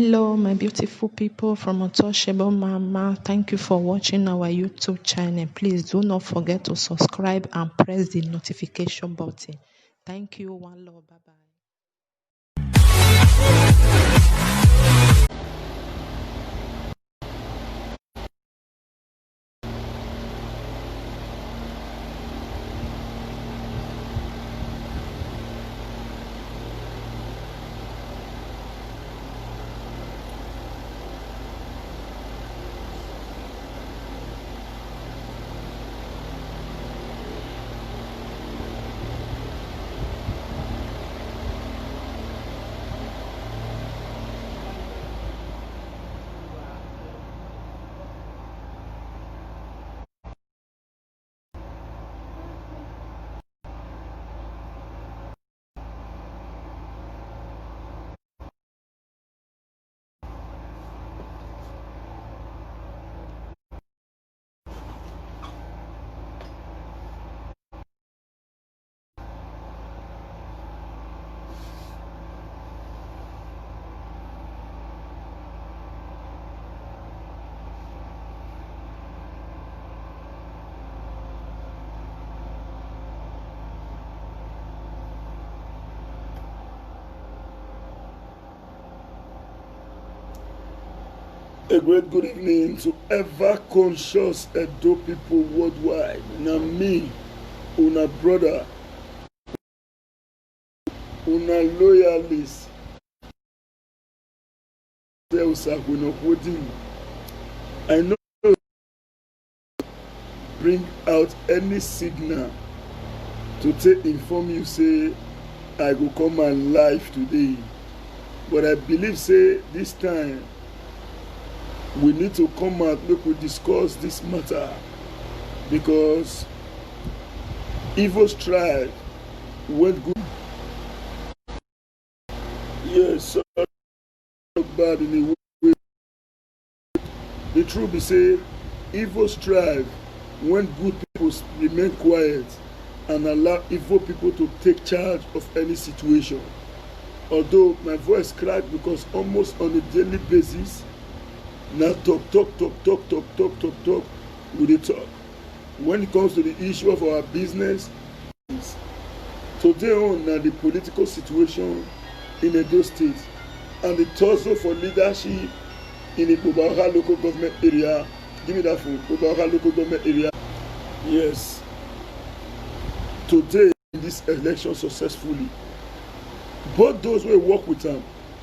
Hello, my beautiful people from Untouchable Mama. Thank you for watching our YouTube channel. Please do not forget to subscribe and press the notification button. Thank you. One love. Bye bye. A great good evening to ever conscious Edo people worldwide. Now me, una brother, una loyalist, I know bring out any signal to take inform you say I go come and live today. But I believe say this time we need to come out, make we discuss this matter, because evil strive went good. Yes, so bad in the way. The truth be say, evil strive when good people remain quiet and allow evil people to take charge of any situation. Although my voice cracked because almost on a daily basis, now talk, we dey talk. When it comes to the issue of our business, today on now the political situation in Edo State and the tussle for leadership in the Obaha local government area. Give me that phone. Obaha local government area. Yes. Today in this election successfully, both those who work with them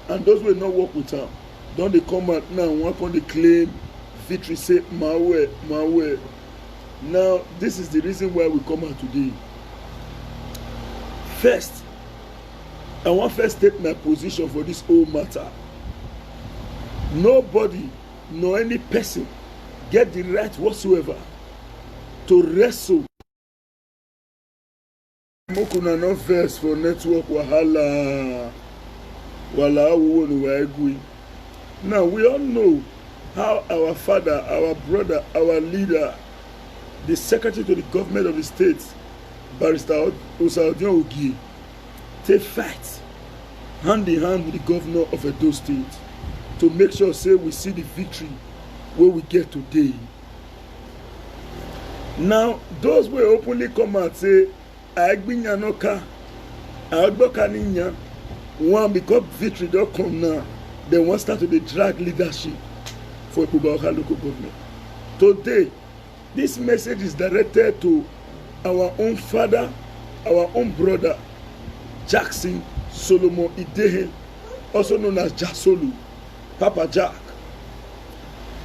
and those who not work with them, don't they come out now and one they claim victory, say my way. Now this is the reason why we come out today. First, I want first take my position for this whole matter. Nobody nor any person get the right whatsoever to wrestle. Mokuna no verse for network wahala. Now we all know how our father, our brother, our leader, the secretary to the government of the state, Barrister Osadion Ogie, take fight hand in hand with the governor of Edo State to make sure say we see the victory where we get today. Now those will openly come out say Agbinya noka, Agboka ninya, one because victory don't come now. They want start to drag leadership for Obaha local government. Today, this message is directed to our own father, our own brother, Jackson Solomon Idehe, also known as Jasolu, Papa Jack.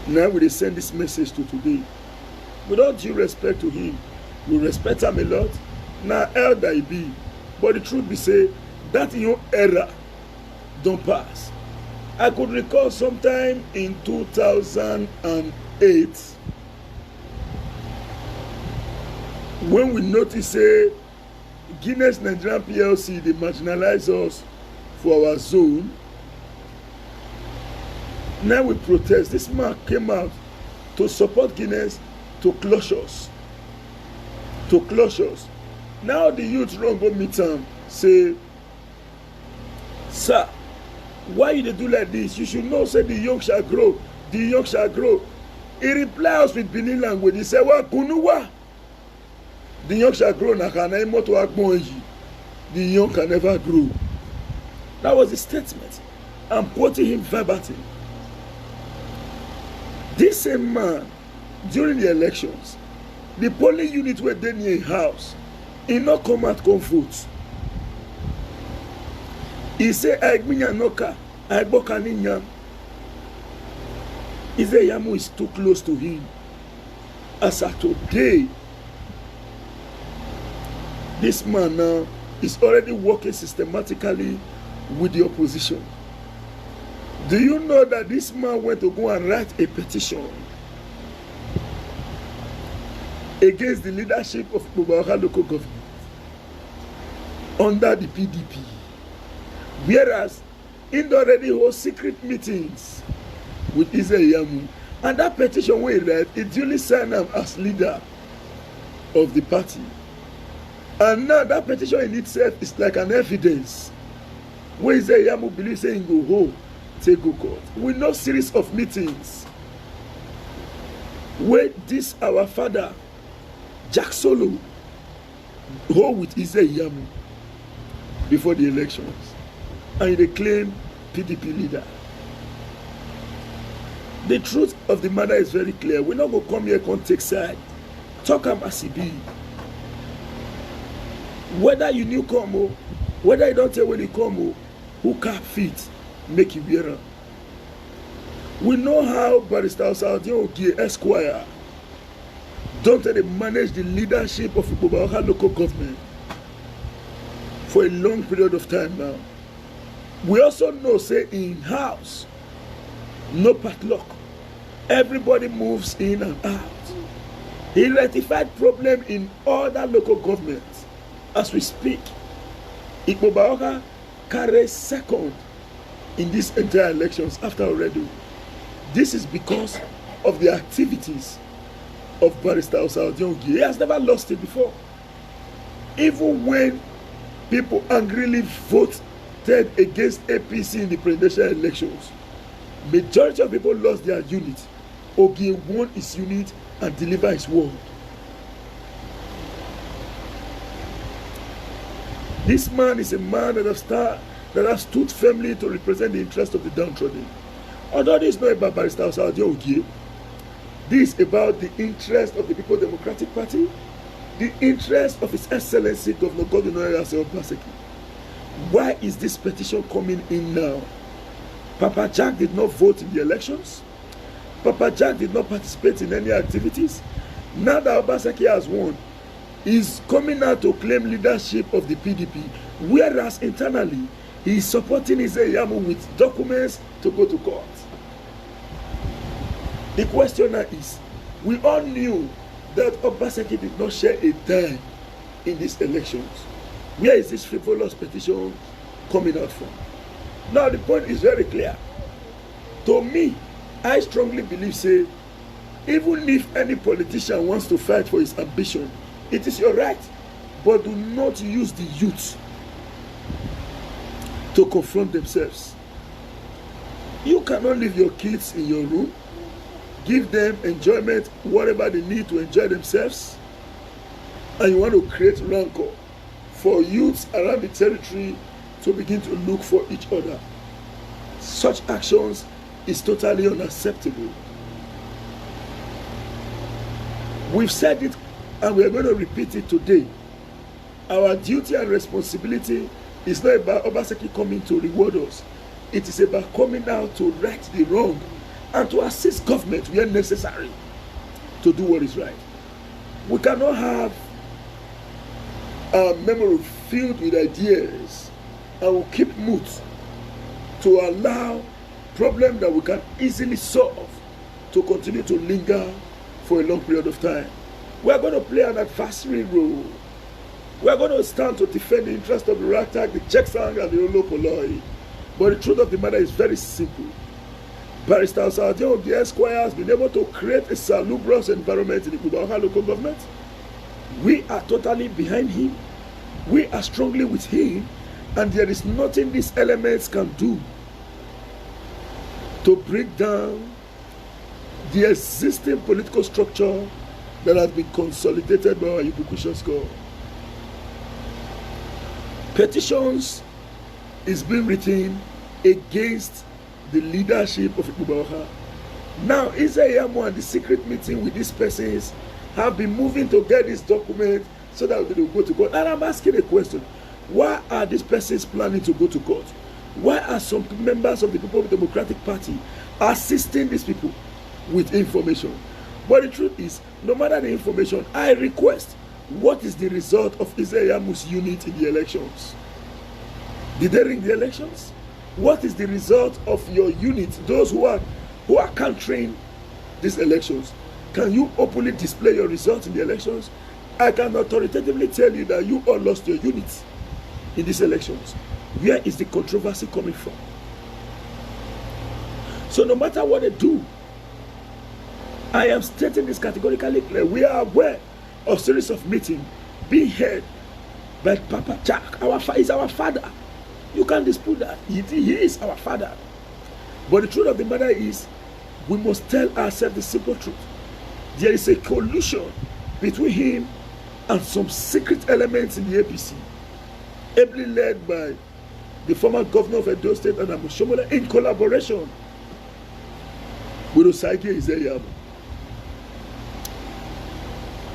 Now we send this message to today. Without due respect to him, we respect him a lot. Now elder he be, but the truth be say that in your era don't pass. I could recall sometime in 2008 when we noticed say Guinness Nigerian PLC they marginalize us for our zone. Now we protest. This man came out to support Guinness to close us. Now the youth run go meet him, say, sir, why you dey do like this? You should know say the young shall grow, the young shall grow. He replies with Benin language. He said, wa kunuwa. The young shall grow. The young can never grow. That was the statement. I'm quoting him verbatim. This same man, during the elections, the polling unit were there near a house. He not come out come vote. He said, Aigbinya noka, Aigboka ninyam. He said, Yamu is too close to him. As of today, this man now is already working systematically with the opposition. Do you know that this man went to go and write a petition against the leadership of Ikpoba local government under the PDP? Whereas he already holds secret meetings with Israel Yamu. And that petition where he read, he duly signed him as leader of the party. And now that petition in itself is like an evidence where Israel Yamu believes saying go home, take go court. We know series of meetings where this our father Jack Solo hold with Israel Yamu before the elections. And they claim PDP leader. The truth of the matter is very clear. We're not going to come here and take side. Talk am as it be. Whether you new come or whether you don't tell when you come, who cap fit, make you wear. We know how Barrister Osaodio Ogie Esquire don't they manage the leadership of Ikpoba local government for a long period of time now. We also know, say, in house, no padlock. Everybody moves in and out. He rectified problem in other local governments. As we speak, Ikpoba carries second in these entire elections after already. This is because of the activities of Barrister Osaodio Ogie. He has never lost it before. Even when people angrily voted against APC in the presidential elections, majority of people lost their unit. Ogie won his unit and delivered his word. This man is a man that has stood firmly to represent the interest of the downtrodden. Although this is not about Barrister Osaodio Ogie, this is about the interest of the People's Democratic Party, the interest of His Excellency Governor Godwin Oyeyase Obaseki. Why is this petition coming in now? Papa Jack did not vote in the elections. Papa Jack did not participate in any activities. Now that Obaseki has won, he's coming out to claim leadership of the PDP, whereas internally he is supporting Israel Yamu with documents to go to court. The question now is, we all knew that Obaseki did not share a dime in these elections. Where is this frivolous petition coming out from? Now the point is very clear. To me, I strongly believe, say, even if any politician wants to fight for his ambition, it is your right, but do not use the youth to confront themselves. You cannot leave your kids in your room, give them enjoyment, whatever they need to enjoy themselves, and you want to create rancor for youths around the territory to begin to look for each other. Such actions is totally unacceptable. We've said it and we are going to repeat it today. Our duty and responsibility is not about Obaseki coming to reward us. It is about coming out to right the wrong and to assist government where necessary to do what is right. We cannot have our memory filled with ideas and we'll keep mute to allow problems that we can easily solve to continue to linger for a long period of time. We are going to play an adversary role. We are going to stand to defend the interest of the Ragtag, the Cheksang, and the Olopoloi. But the truth of the matter is very simple. Barrister Osaodio Ogie Esquire has been able to create a salubrious environment in the Ikpoba local government. We are totally behind him. We are strongly with him. And there is nothing these elements can do to break down the existing political structure that has been consolidated by our Ibukushan's God. Petitions is being written against the leadership of Igbo. Now, Izayamu and the secret meeting with these persons have been moving to get this document so that they will go to court. And I'm asking a question. Why are these persons planning to go to court? Why are some members of the People's Democratic Party assisting these people with information? But the truth is, no matter the information, I request, what is the result of Izayamu's unit in the elections? Did they ring the elections? What is the result of your unit, those who are countering these elections? Can you openly display your results in the elections? I can authoritatively tell you that you all lost your units in these elections. Where is the controversy coming from? So no matter what they do, I am stating this categorically clear. We are aware of a series of meetings being held by Papa Jack. He's our father. You can't dispute that. He is our father. But the truth of the matter is, we must tell ourselves the simple truth. There is a collusion between him and some secret elements in the APC, ably led by the former governor of Edo State, Adamu Oshiomhole, in collaboration with Osagie Izayamu.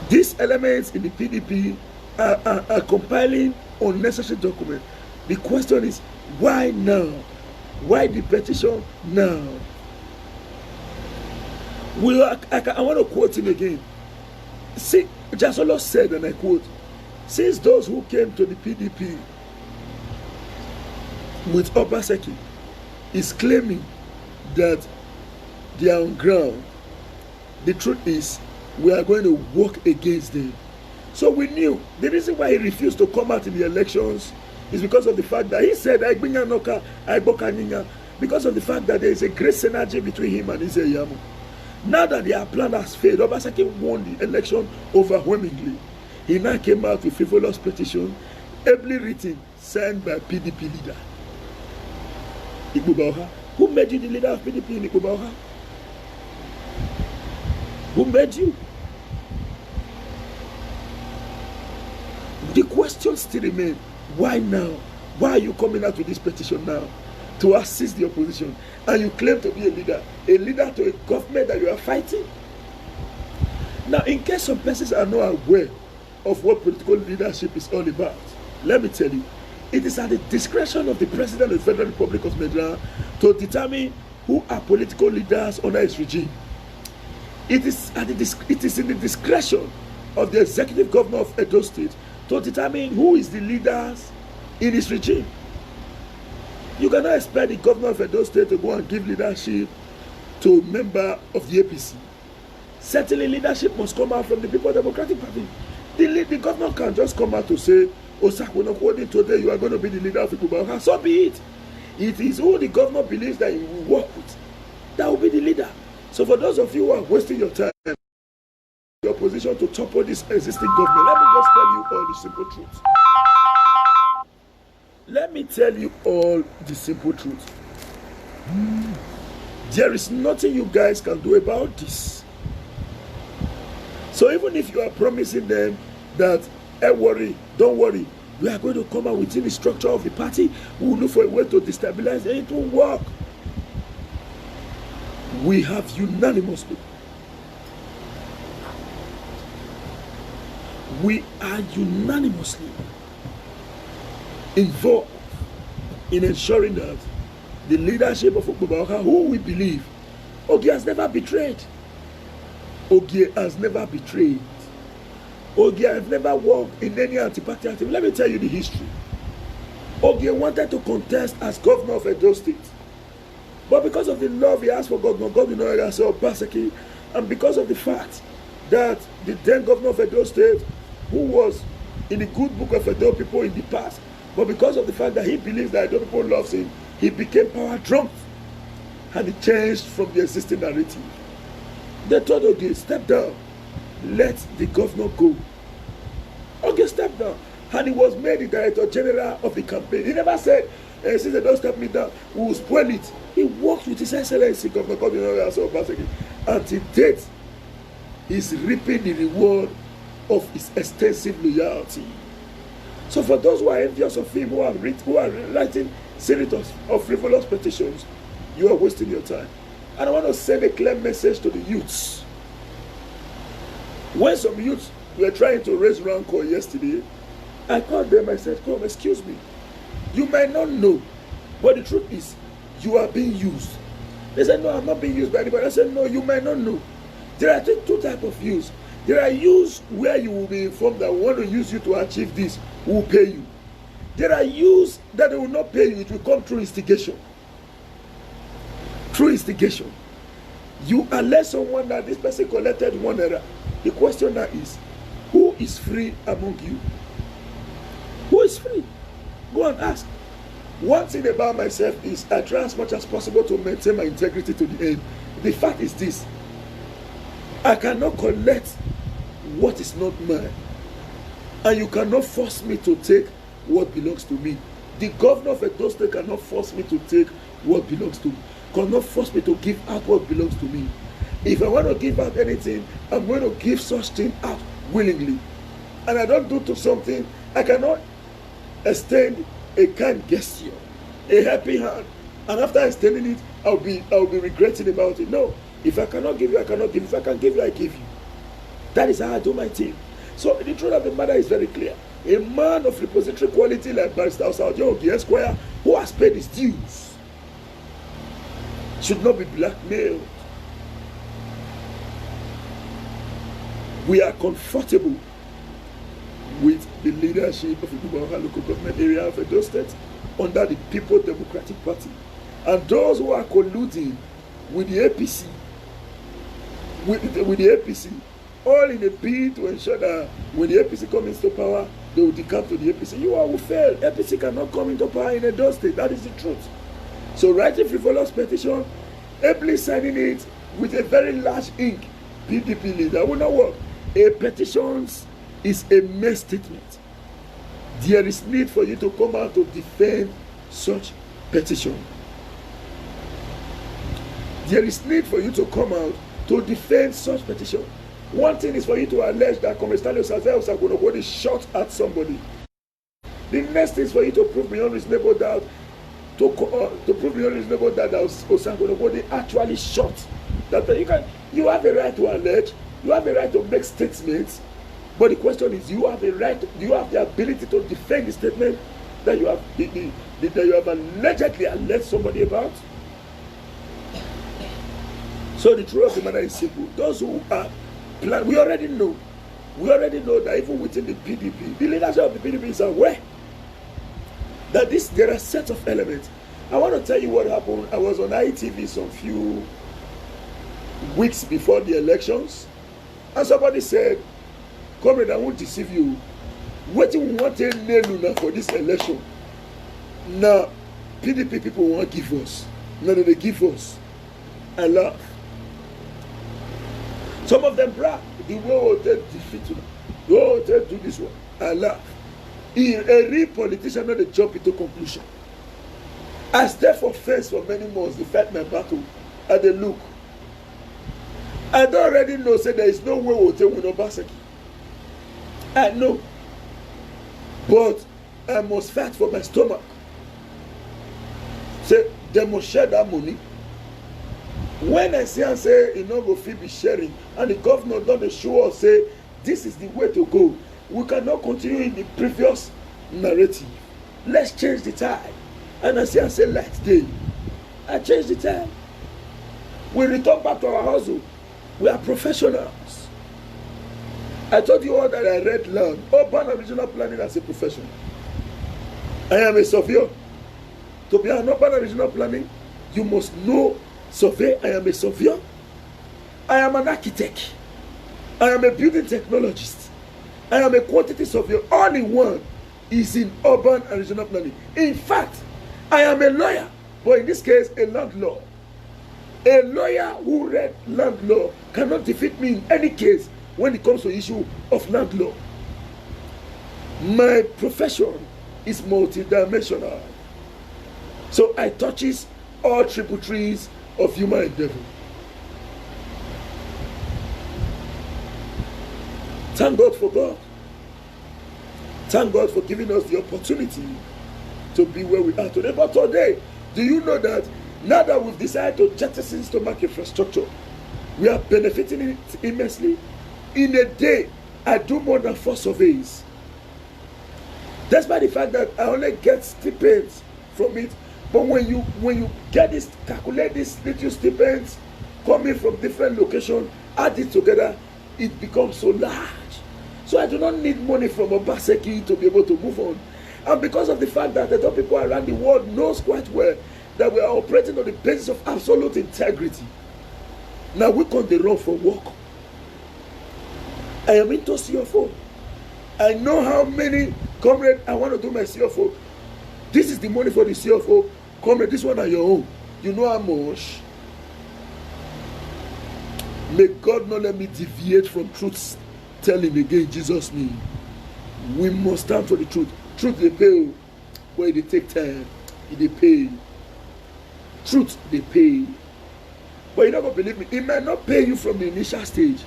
These elements in the PDP are compiling unnecessary documents. The question is, why now? Why the petition now? I want to quote him again. See, Jasolo said, and I quote, since those who came to the PDP with Obaseki is claiming that they are on ground, the truth is, we are going to work against them. So we knew the reason why he refused to come out in the elections is because of the fact that he said, because of the fact that there is a great synergy between him and Izayamu. Now that their plan has failed, Obaseki won the election overwhelmingly. He now came out with frivolous petition, ably written, signed by PDP leader Igbo Bawuha. Who made you the leader of PDP in Igbo Bawuha? Who made you? The question still remains, why now? Why are you coming out with this petition now to assist the opposition? And you claim to be a leader to a government that you are fighting? Now, in case some persons are not aware of what political leadership is all about, let me tell you, it is at the discretion of the President of the Federal Republic of Nigeria to determine who are political leaders under his regime. It is in the discretion of the executive governor of Edo State to determine who is the leaders in his regime. You cannot expect the governor of Edo State to go and give leadership to a member of the APC. Certainly, leadership must come out from the People's Democratic Party. The governor can just come out to say, Osakwenokwodi, today you are going to be the leader of Igbo Bawuha. So be it. It is who the governor believes that he will work with that will be the leader. So for those of you who are wasting your time, your position to topple this existing government, let me just tell you all the simple truth. Let me tell you all the simple truth. There is nothing you guys can do about this. So even if you are promising them that, hey, don't worry, we are going to come out within the structure of the party, we will look for a way to destabilize it, it won't work. We have unanimously, involved in ensuring that the leadership of Igbo Bawuha, who we believe, Ogie has never betrayed. Ogie has never betrayed. Ogie has never worked in any anti-party activity. Let me tell you the history. Ogie wanted to contest as governor of Edo State. But because of the love he has for governor, Godwin Obaseki, and because of the fact that the then governor of Edo State, who was in the good book of Edo people in the past, but because of the fact that he believes that Edo people loves him, he became power drunk and he changed from the existing narrative. They told Ogie, step down, let the governor go. Ogie stepped down and he was made the director general of the campaign. He never said, since they don't step me down, we will spoil it. He worked with His Excellency Governor Godwin Obaseki, and to date, he's reaping the reward of his extensive loyalty. So for those who are envious of him, who are writing series of frivolous petitions, you are wasting your time. And I want to send a clear message to the youths. When some youths were trying to raise rancor yesterday, I called them, I said, come, excuse me. You might not know, but the truth is, you are being used. They said, no, I'm not being used by anybody. I said, no, you might not know. There are two types of use. There are use where you will be informed that we want to use you to achieve this, we will pay you. There are use that they will not pay you, it will come through instigation. Through instigation. You alert someone that this person collected 1 naira. The question now is, who is free among you? Who is free? Go and ask. One thing about myself is I try as much as possible to maintain my integrity to the end. The fact is this: I cannot collect what is not mine, and you cannot force me to take what belongs to me. The governor of Edo State cannot force me to take what belongs to me, cannot force me to give out what belongs to me. If I want to give out anything, I'm going to give such thing out willingly. And I don't do to something, I cannot extend a kind gesture, a happy hand, and after extending it, I'll be regretting about it. No, if I cannot give you, I cannot give you. If I can give you, I give you. That is how I do my thing. So the truth of the matter is very clear. A man of repository quality like Barrister Osaojo Ogie Esquire, who has paid his dues, should not be blackmailed. We are comfortable with the leadership of the Igbokova local government area of Edo State under the People Democratic Party. And those who are colluding with the APC, all in a bid to ensure that when the APC comes into power, they will decamp to the APC. You all will fail. APC cannot come into power in Edo State. That is the truth. So writing frivolous petition, ably signing it with a very large ink, PDP leader, will not work. A petition is a mere statement. There is need for you to come out to defend such petition. There is need for you to come out to defend such petition. One thing is for you to allege that Comrade Stanley Osakwonogwode shot at somebody. The next thing is for you to prove beyond reasonable doubt that Osakwonogwode actually shot. You have a right to allege, you have a right to make statements, but the question is, do you have the ability to defend the statement that you have that you have allegedly alleged somebody about? So the truth of the matter is simple. Those who are planning, we already know that even within the PDP, the leadership of the PDP is aware that there are sets of elements. I want to tell you what happened. I was on ITV some few weeks before the elections, and somebody said, "Comrade, I won't deceive you. What you want to know for this election? Now, PDP people won't give us. No, they give us. I laugh. Some of them brag. The way they defeat you, the way they do this one. I laugh. A real politician not they jump into conclusion. I stay for face for many months to fight my battle, and they look. I don't already know. Say there is no way we'll take with Obaseki. I know, but I must fight for my stomach. Say they must share that money. When I see and say, you know, go fit be sharing, and the governor don't show us say this is the way to go, we cannot continue in the previous narrative. Let's change the tide. And I see and say, light day. I change the tide. We return back to our hustle. We are professionals. I told you all that I read land, urban and regional planning as a profession. I am a surveyor. To be an urban and regional planning, you must know survey. I am a surveyor. I am an architect. I am a building technologist. I am a quantity surveyor. All in one is in urban and regional planning. In fact, I am a lawyer, but in this case, a landlord. A lawyer who read land law cannot defeat me in any case when it comes to the issue of land law. My profession is multidimensional. So I touches all tributaries of human endeavor. Thank God for God. Thank God for giving us the opportunity to be where we are today. But today, do you know that now that we've decided to jettison stomach infrastructure, we are benefiting it immensely? In a day, I do more than 4 surveys. Despite the fact that I only get stipends from it, but when you get this, calculate these little stipends coming from different locations, add it together, it becomes so large. So I do not need money from Obaseki to be able to move on. And because of the fact that the top people around the world knows quite well that we are operating on the basis of absolute integrity. Now we can't run for work. I am into CFO. I know how many comrades I want to do my CFO. This is the money for the CFO. Comrade, this one are your own. You know how much? May God not let me deviate from truth telling again in Jesus' name. We must stand for the truth. Truth they pay, but they take time. They pay. Truth they pay. But you're not going to believe me. It might not pay you from the initial stage,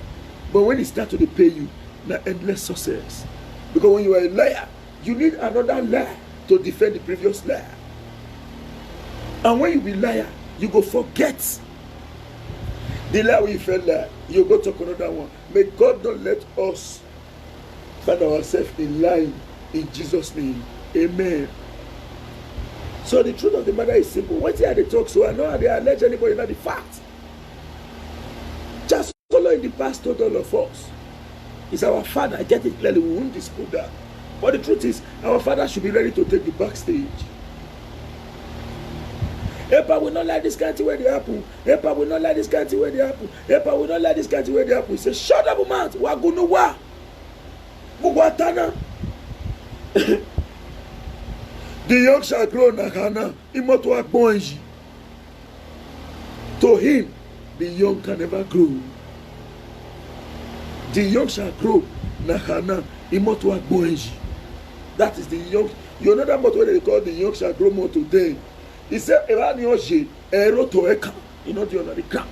but when it starts to pay you, now endless success. Because when you are a liar, you need another liar to defend the previous liar. And when you be liar, you go forget the lie when you felt lie. You go talk another one. May God not let us find ourselves in line in Jesus' name. Amen. So the truth of the matter is simple. What they talk, so I know how they allege anybody, not the fact. Just following the past told all of us. It's our Father. I get it clearly. We won't dispute that. But the truth is, our Father should be ready to take the backstage. Epa will not like this country where they happen. Epa will not like this country where they happen. Epa will not like this country where they happen. He says, shut up, man. Wagunuwa. Mugwatana. The young shall grow nakana. Imoto akbonji. To him, the young can never grow. The young shall grow nakana. Imoto akbonji. That is the young. You know that motto they call the young shall grow more today. He said, you know the other ground.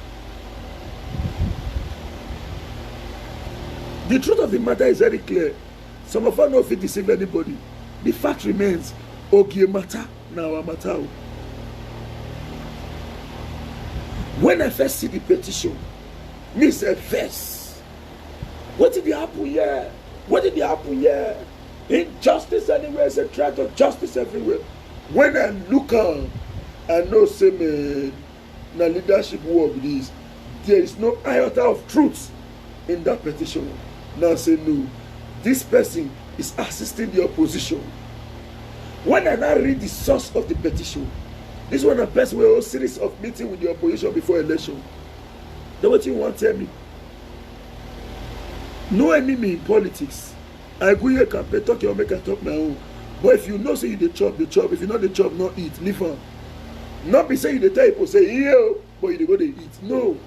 The truth of the matter is very clear. Some of us know if it deceive anybody. The fact remains, Ogie matter, now our matter. When I first see the petition, me say first. What did happen here? What did happen here? Injustice anywhere, it's a threat of justice everywhere. When I look on, I know say man, na leadership work this. There is no iota of truth in that petition. Now say no, this person is assisting the opposition. When I now read the source of the petition, this one a person with a series of meetings with the opposition before election. Then what you want to tell me? No enemy in politics. I go here campaign talk your make I talk my own. But if you know say you the chop, if you know the chop, not eat, leave on. Not be saying you the type of say yo, but you go to eat. No.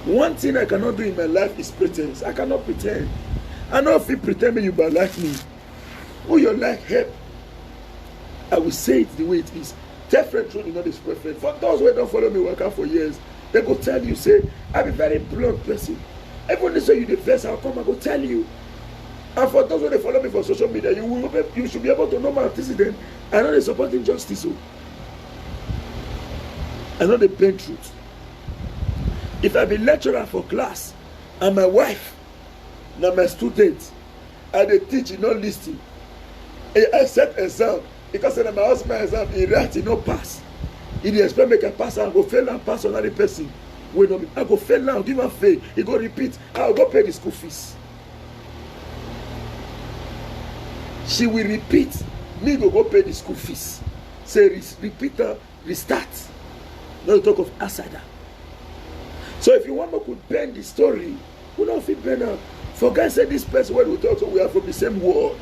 One thing I cannot do in my life is pretense. I cannot pretend. I know if you pretend me you bad like me. Who your like help? I will say it the way it is. Tell friend truly not is perfect. For those who don't follow me work out for years, they go tell you say I'm a very blunt person. Everyone they say you the first, I'll come and go tell you. And for those who they follow me for social media, you should be able to know my antecedent. I know they support injustice. So I know the plain truth. If I be lecturer for class and my wife, now my student, and they teach, you not listen. I set exam because when my husband exam, he write, he no pass. He dey expect make I pass and go fail and pass another person. Wait, no, I go fail now, give him fail. He go repeat. I go pay the school fees. She will repeat. Me go pay the school fees. Say repeat, restart. Not talk of Asada. So if you want to bend the story, we don't feel better. For guys say this person when we talk, so we are from the same world.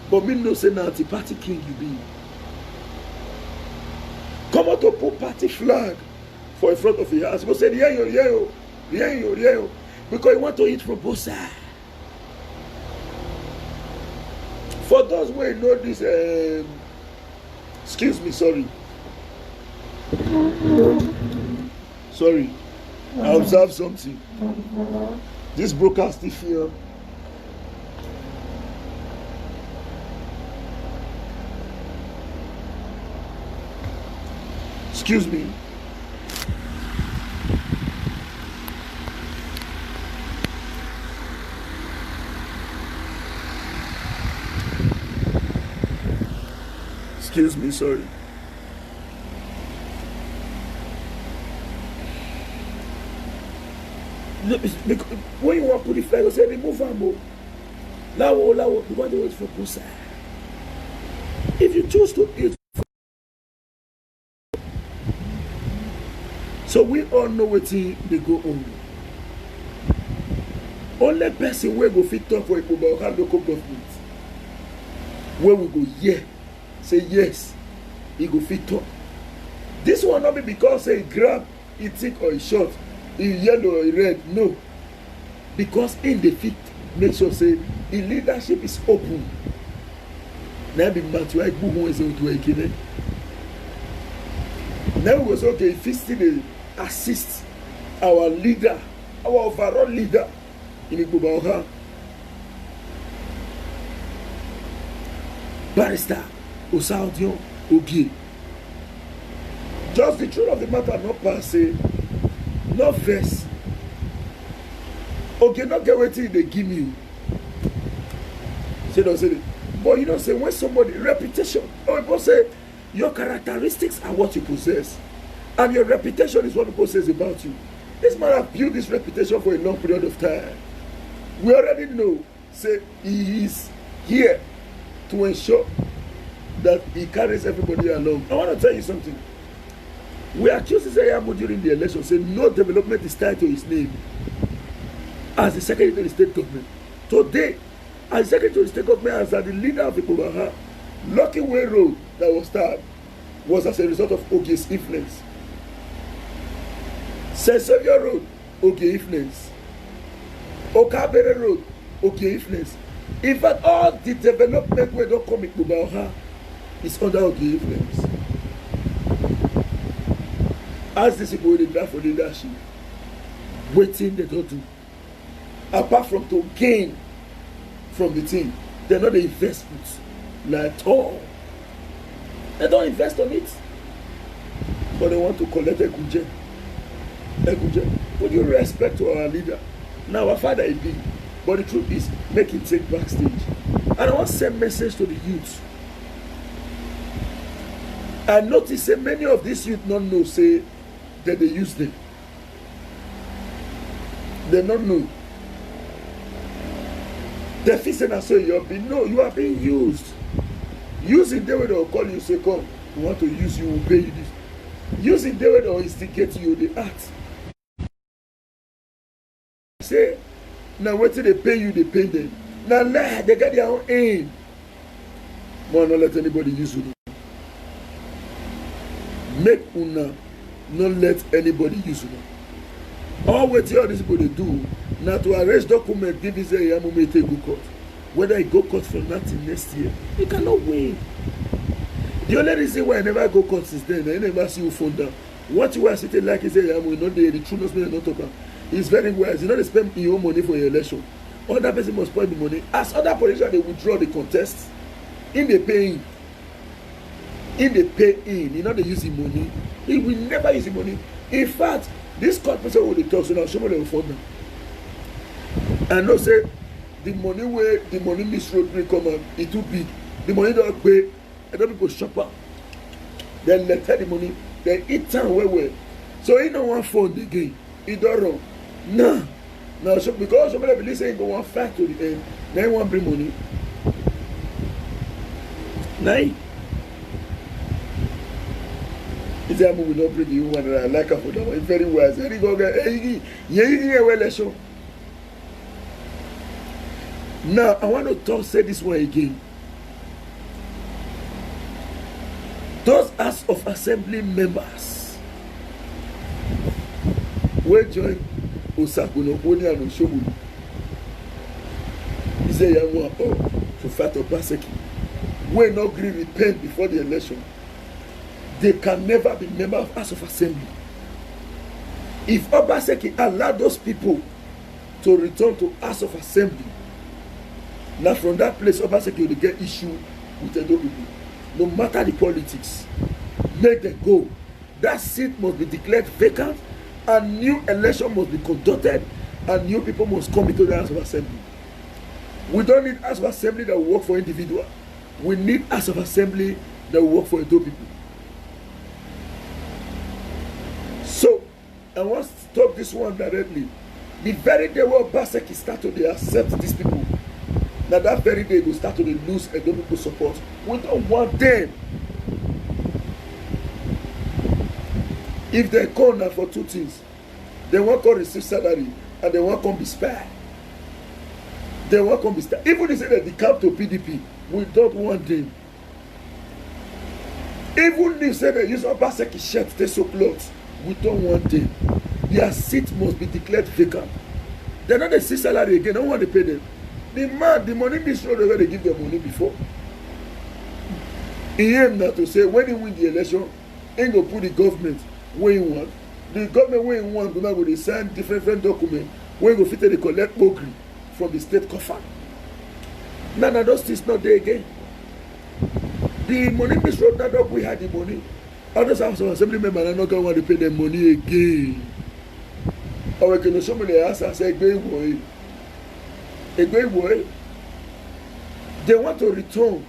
But me no say now party king you be. Come out to put party flag for in front of your house. Go say yeah, because you want to eat from both sides. For those who know this, excuse me, sorry. Sorry, I observed something. This broadcast here. Excuse me. Excuse me, sorry. When you want to put the flag, you say remove ammo. Lawo, because they wait for Kusa. If you choose to eat, so we all know what they go on. Only person where go fit talk for Ipoba local government. Where we go, yeah, say yes, he go fit talk. This will not be because say grab, he thick or he short, he yellow or he red. No, because in the fit make sure say the leadership is open. Now be Matthew who is going to a now we was okay. If he still assist our leader, our overall leader in Ipoba, Barrister Osaudio Ogie. Just the truth of the matter, not passe, not verse. Okay, not get waiting they give you. Say don't say it. But you don't say when somebody reputation. Oh, people say your characteristics are what you possess, and your reputation is what people says about you. This man have built this reputation for a long period of time. We already know. Say he is here to ensure that he carries everybody along. I want to tell you something. We accused Ezeyamu during the election, saying no development is tied to his name as the Secretary of the State Government. Today, as Secretary of the State Government, as the leader of Ipoba, Lucky Way Road that was started was as a result of Ogie's influence. St. Xavier Road, Ogie influence. Okabere Road, Ogie influence. In fact, all the development we don't come in Ipoba is under Ogie influence. As this people they draft for leadership, waiting they don't do. Apart from to gain from the team, they're not the investments at all. They don't invest on it, but they want to collect a Ekuje. Would you respect to our leader? Now our father is big, but the truth is, make him take backstage. And I want to send message to the youth. I notice that many of these youth don't know, say that they use them. They don't know. The fixing and say you are being no, you are being used. Using the way they'll call you, say, come, we want to use you, we'll pay you this. Using the way they'll instigate you, the act. Say, now what they pay you, they pay them. Now they get their own aim. But not let anybody use you. Make una not let anybody use you. All what all these people they do now to arrange document, give this Ezeyamu may take go court. Whether he go court for nothing next year, he cannot win. The only reason why I never go court since then, I never see you phone down. What you are sitting like Ezeyamu, not the truth not talk. He's very wise. You know they spend your own money for your election. Other person must spend the money. As other politicians they withdraw the contest, in the paying. In the pay-in, you know they use the money. He will never use the money. In fact, this court person will talk, so now somebody will fund them. And no say the money where the money Miss Road will come out, it too big. The money don't pay, and then people shop up. Then let the money, then eat time well. So he don't want fund again. He don't run. No. Now so because somebody believe saying go one fact to the end, then he want bring money. Nah. Ezeyamu will not bring you one that I like her for that one. Very wise. Very good. Now I want to say this one again. Those House of Assembly members will join Osakuno Oni and Oshogunu. Ezeyamu to fight or persecute. Will not agree repent before the election. they can never be member of House of Assembly. If Obaseki allowed those people to return to House of Assembly, now from that place Obaseki will get issue with Edo people. No matter the politics, make them go. That seat must be declared vacant, and new election must be conducted, and new people must come into the House of Assembly. We don't need House of Assembly that will work for individual. We need House of Assembly that will work for Edo people. So, I want to talk this one directly. The very day where Obaseki start to accept these people, now that very day they start to lose Edo people support. We don't want them. If they come now for two things, they won't come receive salary and they won't come be spared. They won't come be spared. Even if they say that they come to PDP, we don't want them. Even if say they use Obaseki shirt, they so clothes, we don't want them. Their seat must be declared vacant. They're not the see salary again. I don't want to pay them. The man, the money ministry, where they give them money before. He aimed now to say when he win the election, he ain't gonna put the government where he want. The government where he want, now go they sign different documents where he go fit they collect ogre from the state coffer. None of those things not there again. The money ministry that up we had the money. Others House of Assembly members are not going to want to pay them money again. Or we can show me the answer and say, going away. They want to return.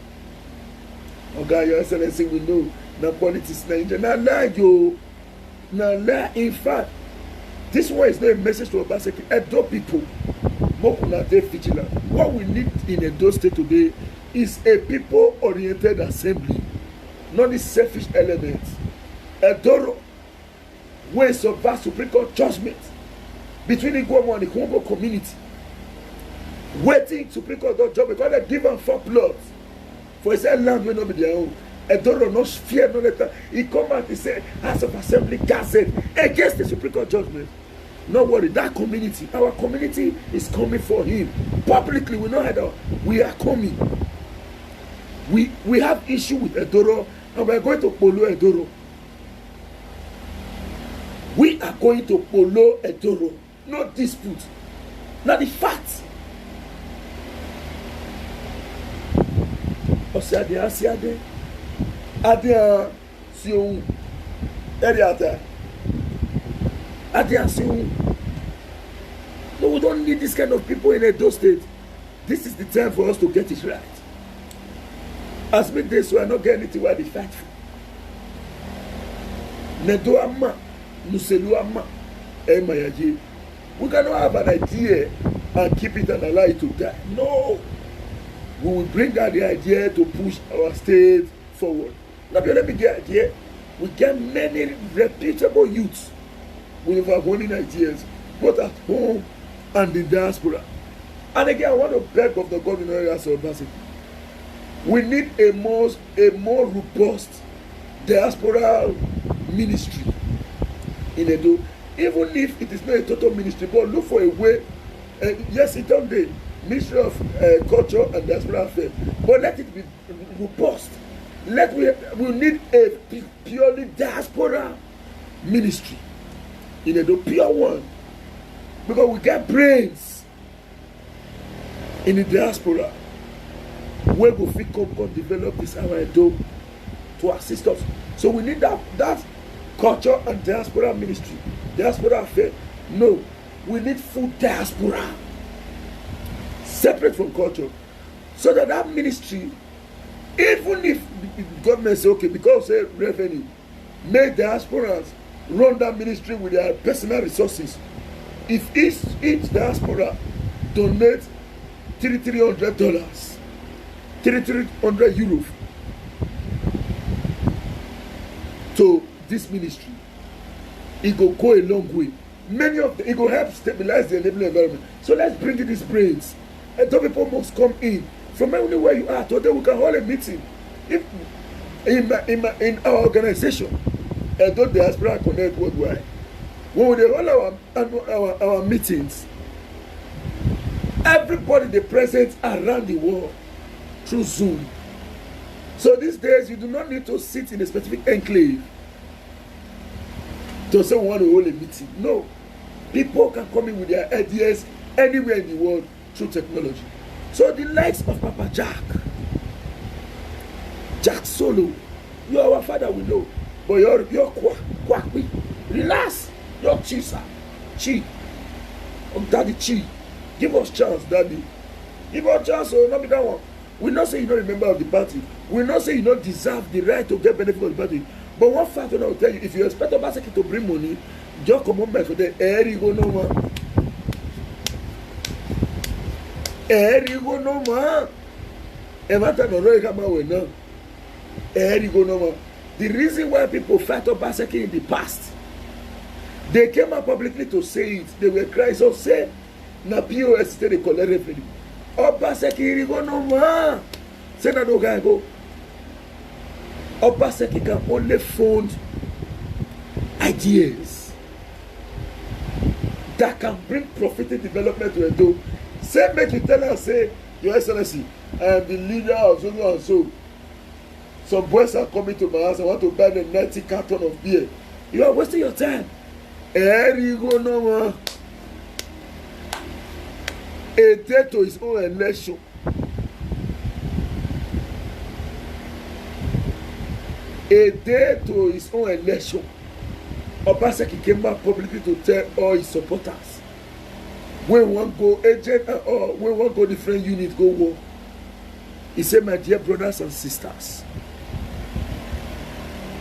Okay, Your Excellency, we know now politics Nigeria. Now lie you. Now lie. In fact, this one is not a message to Obaseki. Edo people, more vigilant. What we need in Edo State today is a people-oriented assembly, not the selfish elements. Edoro, where it's a vast Supreme Court judgment between Igbomo and the Congo community, waiting Supreme Court judgment because they give them 4 plots for a certain land will not be their own. Edoro no fear no letter. He come out and say House of Assembly gazette against the Supreme Court judgment. No worry, that community, our community is coming for him publicly. We know how we are coming. We have issue with Edoro, and we are going to polo Edoro. We are going to polo Edoro, no dispute. Now the fact. Osiade asiade, adia siou, eriata, adia siou. No, we don't need this kind of people in Edo State. This is the time for us to get it right. As we this, we are not getting it where they fight for. Nedo ama, Nuselu ama, Emayaji. We cannot have an idea and keep it and allow it to die. No. We will bring out the idea to push our state forward. Now, let me get idea. We get many reputable youths with our winning ideas, both at home and in diaspora. And again, I want to beg of the governor of Obaseki. We need a more robust diaspora ministry in Edo. Even if it is not a total ministry, but look for a way. Yes, it's on the Ministry of Culture and Diaspora Affairs, but let it be robust. We need a purely diaspora ministry in Edo, pure one, because we get brains in the diaspora. Where we fit come develop this our Edo to assist us. So we need that culture and diaspora ministry, diaspora affair. No, we need full diaspora, separate from culture, so that ministry, even if the government say okay, because say revenue, make diasporas run that ministry with their personal resources. If each diaspora donate $300. 300 euros to this ministry, it will go a long way. Many of it will help stabilize the enabling environment. So let's bring in these brains. And the people must come in from anywhere you are. Today we can hold a meeting. If in our organization, Edo Diaspora Connect Worldwide, when we hold our meetings, everybody they present around the world through Zoom, So these days, you do not need to sit in a specific enclave to say we want to hold a meeting. No. People can come in with their ideas anywhere in the world through technology. So the likes of Papa Jack Solo, you are our father, we know. But you're quack. Relax. You're Chi, sir. Chi. Daddy Chi. Give us chance, Daddy. Give us chance, so not be that one. We not say you don't remember of the party. We not say you don't deserve the right to get benefit of the party. But one fact I will tell you, if you expect Obaseki to bring money, just come on back for the air you go no more. Air you go no more. Every time you come out now, air you go no more. The reason why people fight Obaseki in the past, they came out publicly to say it. They were crying, so say, na POS they collect revenue. Obaseki go no more. Say na no guy go. Obaseki can only fund ideas that can bring profiting development to Edo. Say make you tell us, say, Your Excellency, I am the leader of so and so. Some boys are coming to my house. I want to buy them 90 carton of beer. You are wasting your time. Here you go no more. A day to his own election. A day to his own election. Obaseki came back publicly to tell all his supporters, when one go agent or when one go different unit go war. He said, my dear brothers and sisters,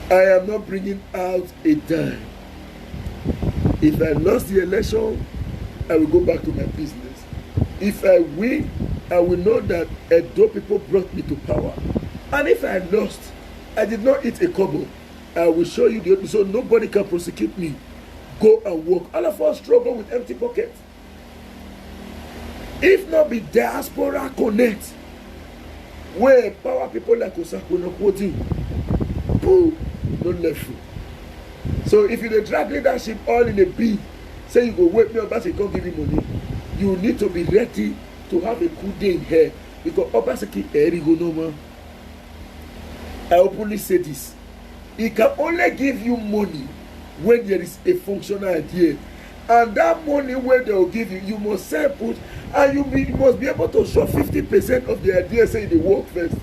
I am not bringing out a dime. If I lost the election, I will go back to my business. If I win, I will know that Edo people brought me to power. And if I lost, I did not eat a kobo. I will show you the other, so nobody can prosecute me. Go and work. All of us struggle with empty pockets. If not be diaspora connect, where power people like Osako no quoting, pooh, no left. So if you dey drag leadership all in a bid, say you go wake me up, Obaseki can't give you money, you need to be ready to have a good day in here, because Obaseki go no more. I openly say this. He can only give you money when there is a functional idea. And that money where they will give you, you must sell put, and you must be able to show 50% of the idea, say they work first.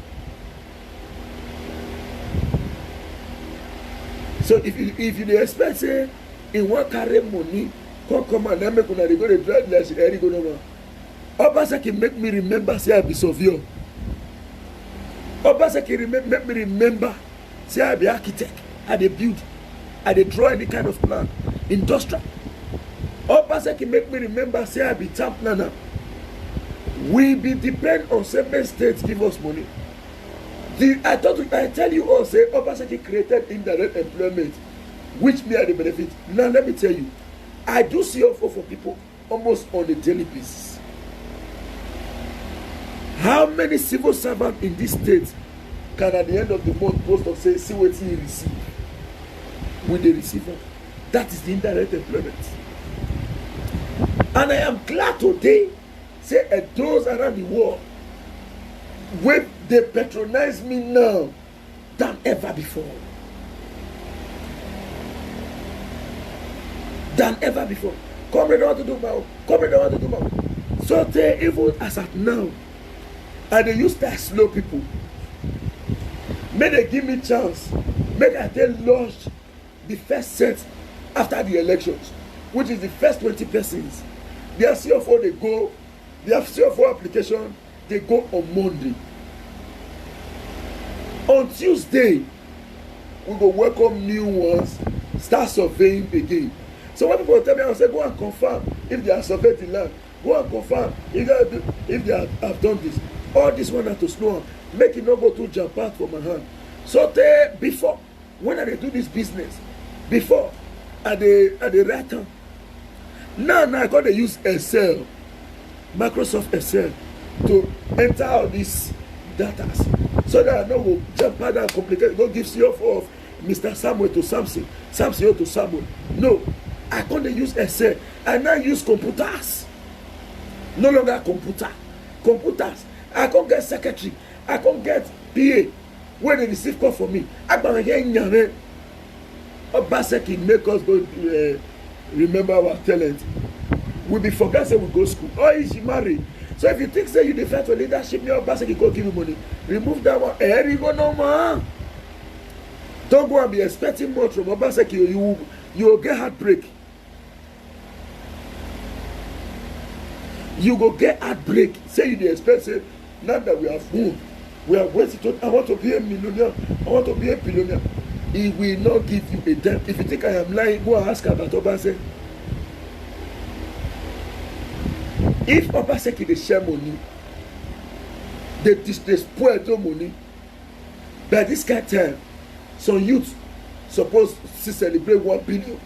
So if you expect, say, in one carry money, come and then make una go to drive less, go no more. Obaseki make me remember, say I be Sovio. Obaseki make me remember, say I be architect, I dey build, I dey draw any kind of plan, industrial. Obaseki make me remember, say I be tamp nana. We be depend on seven states give us money. I tell you all, say Obaseki created indirect employment, which me are the benefit. Now let me tell you, I do CFO for people almost on a daily basis. How many civil servants in this state can at the end of the month post of say, see what he receive with the receiver? That is the indirect employment. And I am glad today, say those around the world, where they patronize me now than ever before. Than ever before. Comrade, I want to do my own. Comrade, I want to do my own. So they, even as at now, and they use that slow people. May they give me chance. May they launch the first set after the elections, which is the first 20 persons. Their CFO, they go, their CFO application, they go on Monday. On Tuesday, we go welcome new ones, start surveying again. So when people tell me, I say, go and confirm if they have surveyed the land. Go and confirm if they have done this. All this one have to slow on. Make it not go too jump out from my hand. So before, when I do this business, before, at the right time. Now I got to use Excel, Microsoft Excel, to enter all these data. So that I don't go jump out and complicate, go give CFO of Mr. Samuel to Samson, Samson to Samuel. No, I can't use Excel. I now use computers. No longer computers. I can't get secretary. I can't get PA. when they receive call for me, Obaseki make us go remember our talent. We be forget say we go school. Oh, is she married? So if you think say you defend for leadership, your Obaseki go give you money. Remove that one. You go no more. Don't go and be expecting much from Obaseki. You will get heartbreak. You go get heartbreak. Say you dey expect say now that we have won, we are waiting to. I want to be a millionaire. I want to be a billionaire. He will not give you a dime. If you think I am lying, go and ask about Obaseki. If Obaseki dey share money, they spoil the money. By this kind of time, some youth suppose to celebrate 1 billion.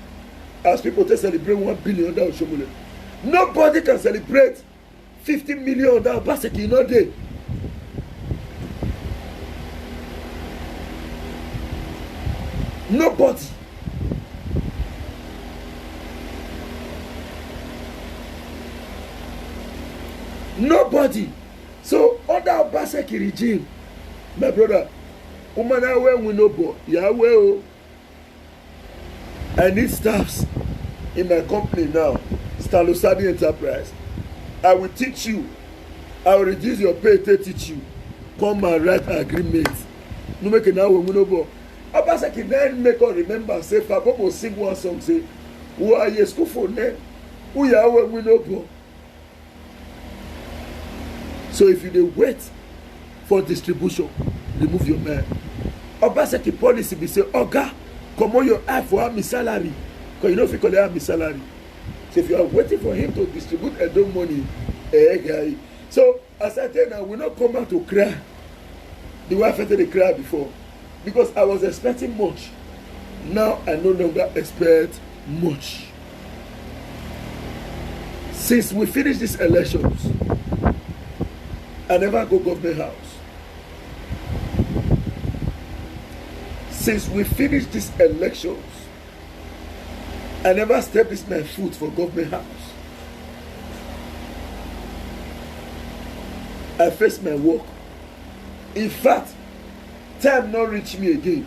As people to celebrate 1 billion, that will show money. Nobody can celebrate 50 million that Obaseki no dey. Nobody. Nobody. So under Obaseki regime, my brother, Umana we no bo Yahweh. I need staffs in my company now, Stalosadi Enterprise. I will teach you. I will reduce your pay to teach you. Come and write agreement. No make it now we no bo. Obaseki then make us remember say Fabomo sing one song say, who are you school for them? Who Yahweh we no bo. So if you dey wait for distribution, remove your man. Obaseki policy be say, Oga, comot your eye for my salary, because you know if you collect my salary. So if you are waiting for him to distribute Edo money, guy. So as I tell now, we not come back to cry. The way I felt they cry before, because I was expecting much. Now I no longer expect much. Since we finish these elections, I never go government house. Since we finished these elections, I never stepped this my foot for government house. I face my work. In fact, time not reach me again.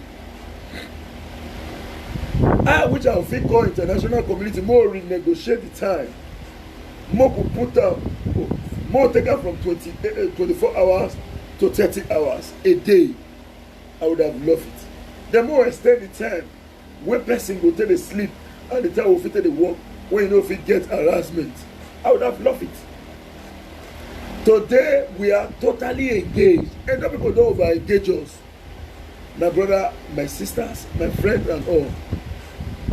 I which I will call international community more renegotiate the time. More could put down, more take out from 24 hours to 30 hours a day. I would have loved it. The more extend the time when person go take the sleep and the time will fit the work when you know if it get harassment, I would have loved it. Today we are totally engaged, and no people don't over engage us. My brother, my sisters, my friends, and all.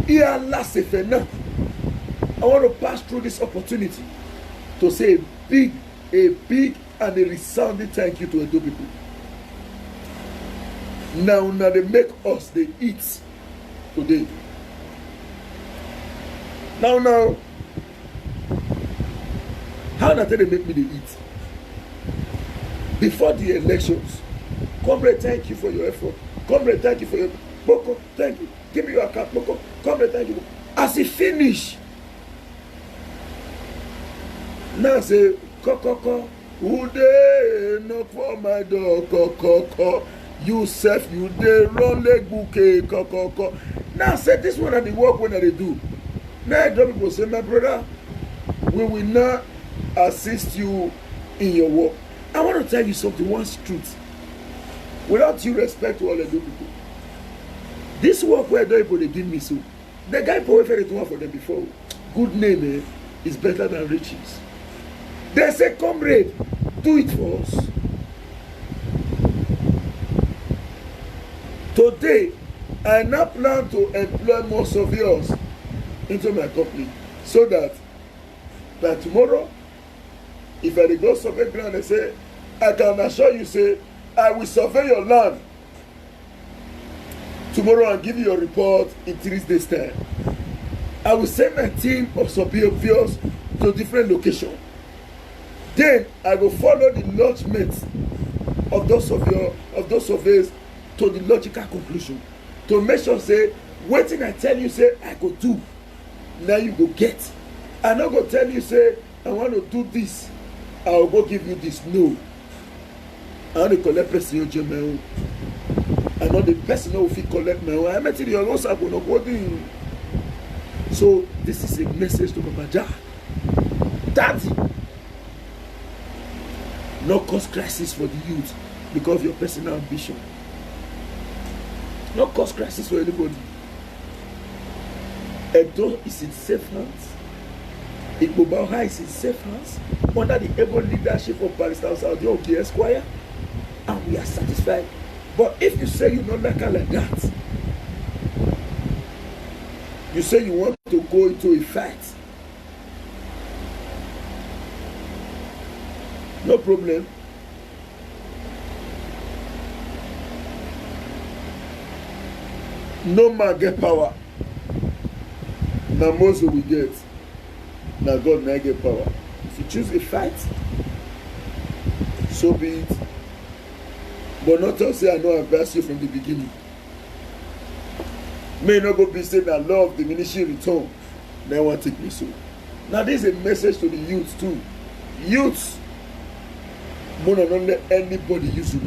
Here last now, I want to pass through this opportunity to say a big and a resounding thank you to Edo people. Now they make us they eat today. Now, how na they make me they eat? Before the elections, comrade, thank you for your effort. Comrade, thank you for your Boko, thank you. Give me your account, Boko. Comrade, thank you. As he finish, now say, Kokoko, who dey knock for my door, Kokoko. You self, you dey run leg bouquet, Kokoko. Now say this one at the work when they do. Now I people say, my brother, we will not assist you in your work. I want to tell you something, one truth. Without due respect to all the people, this work where people they give me so, the guy probably fed it one for them before. Good name is better than riches. They say, comrade, do it for us. Today, I now plan to employ more surveyors into my company so that by tomorrow, if I go survey ground and say, I can assure you, say, I will survey your land tomorrow and give you your report in 3 days' time. I will send my team of surveyors to different locations. Then I will follow the lodgement of those surveys to the logical conclusion. To make sure, say, waiting I tell you, say, I go do. Now you go get. I'm not going to tell you, say, I want to do this. I will go give you this. No. I want to collect person your German. and not the person who will collect now. I met your own sabo no body. So this is a message to Papa Jah. Daddy, no cause crisis for the youth because of your personal ambition. No cause crisis for anybody. Edo is in safe hands. Igbobauha is in safe hands under the able leadership of Barrister Saudi Oki Esquire, and we are satisfied. But if you say you don't like her like that, you say you want to go into a fight, no problem. No man get power. Now most we get. Now God may get power. If you choose a fight, so be it. But not to say I know advise you from the beginning. May not go be saying that love diminishing return. Then want to take me so. Now this is a message to the youth too. Youths, more than not let anybody use you.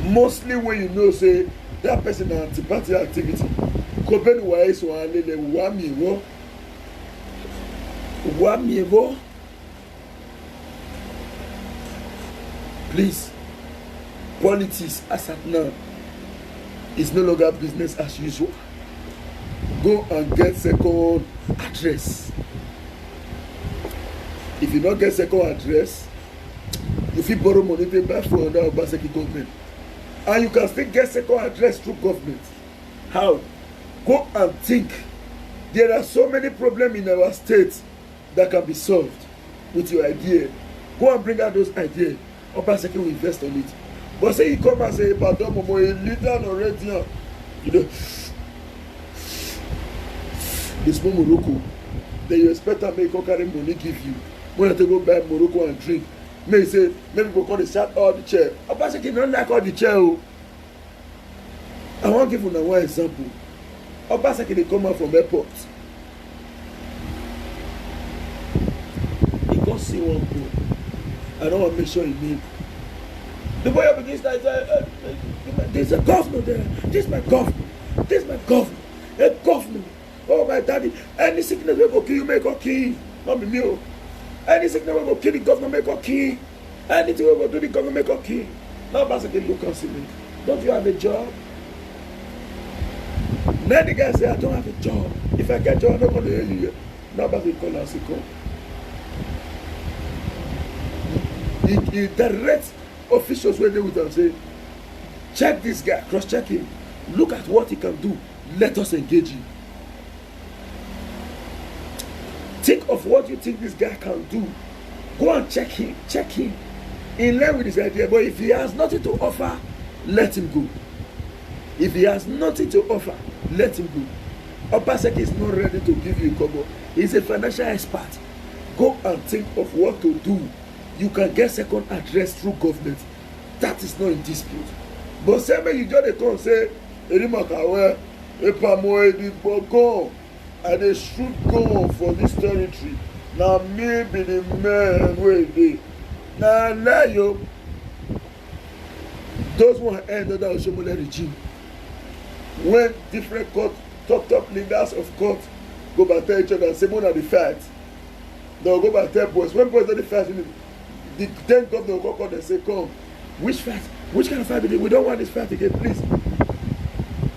Mostly when you know say that person has anti-party activity. Kopeni wa yesu wa lele wa mievo. Please, politics as at now is no longer business as usual. Go and get second address. If you don't get second address, you fit borrow money to buy for under Obaseki government. And you can still get second address through government. How? Go and think. There are so many problems in our state that can be solved with your idea. Go and bring out those ideas. Obaseki will invest on it. But say you come and say, pardon, Momo, a leader already, you know, this Morocco, then you expect to make carry money give you. When you go buy Morocco and drink, may say, maybe go call the shot all the chair. Obaseki don't like all the chair. I want to give you one example. Obaseki they come out from airport. He go see one boy. I don't want to make sure he name. The boy up against that there's a governor there. This is my governor. This is my governor. A governor. Oh my daddy. Any sickness will go kill you, make a key. Not be me. Any sickness will go kill the governor, make a key. Anything will go do the governor, make a key. Now Obaseki look and see me. Don't you have a job? Then the guy say, I don't have a job. If I get a job, I'm not going to hear you yet. Now Obaseki call and say, come. He directs officials when they would and say, check this guy, cross-check him. Look at what he can do. Let us engage him. Think of what you think this guy can do. Go and check him. Check him. In line with his idea. But if he has nothing to offer, let him go. If he has nothing to offer, let him go. Obaseki is not ready to give you a kobo. He's a financial expert. Go and think of what to do. You can get second address through government. That is not in dispute. But say when you just come say, Erimakawe, Epamo Edibogo, and they should go for this territory. Now me be the man where they. Now lie yo. Those who end under Oshomole regime. When different court, top leaders of court go back tell each other and say, "More than the fight," they'll go back tell boys. When boys do the fight, the then governor will go and say, "Come, which fight? Which kind of fight? We don't want this fight again, please."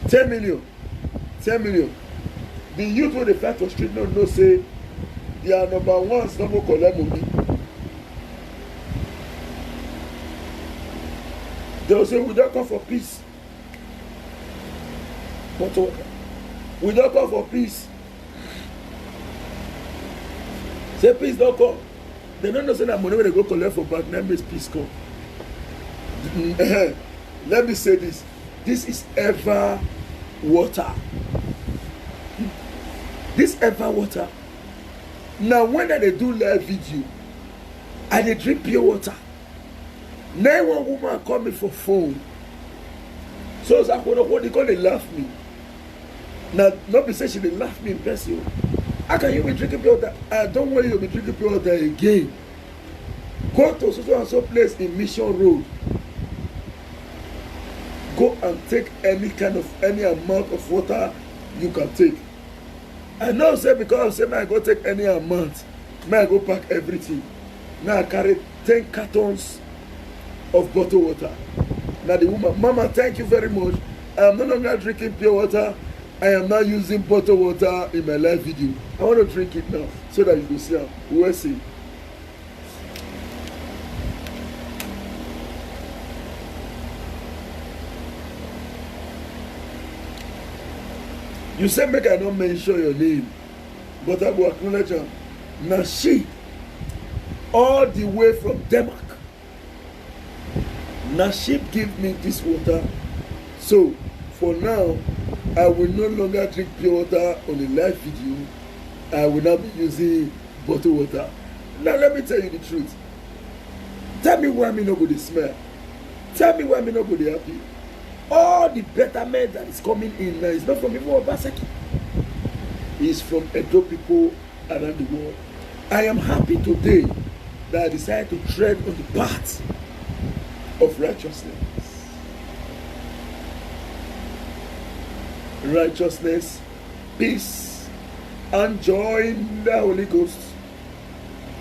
10 million. 10 million. The youth when they fight for street no say they are number one, some will collect money. They will say, we don't come for peace. But we don't come for peace. Say peace don't come. They don't know say that money when they go collect for bank, that makes peace come. Let me say this. This is ever water. This ever water. Now when they do live video, I dey drink pure water. Now one woman call me for phone. So what they call they laugh me. Now nobody say she dey laugh me in person. How can you be drinking pure water? I don't want you to be drinking pure water again. Go to so and so place in Mission Road. Go and take any amount of water you can take. I know say because I say may I go take any amount, may I go pack everything. Now I carry 10 cartons of bottled water. Now the woman, Mama, thank you very much. I am no longer drinking pure water. I am now using bottled water in my live video. I want to drink it now so that you will see how. We will see. You say make I not mention your name, but I will acknowledge her. Now she, all the way from Denmark, Nashib give me this water. So for now, I will no longer drink pure water on a live video. I will now be using bottled water. Now let me tell you the truth. Tell me why me not go to smell. Tell me why me not go to happy. All the betterment that is coming in now is not from people of Obaseki. It's from Edo people around the world. I am happy today that I decided to tread on the path of righteousness. Righteousness, peace, and joy in the Holy Ghost.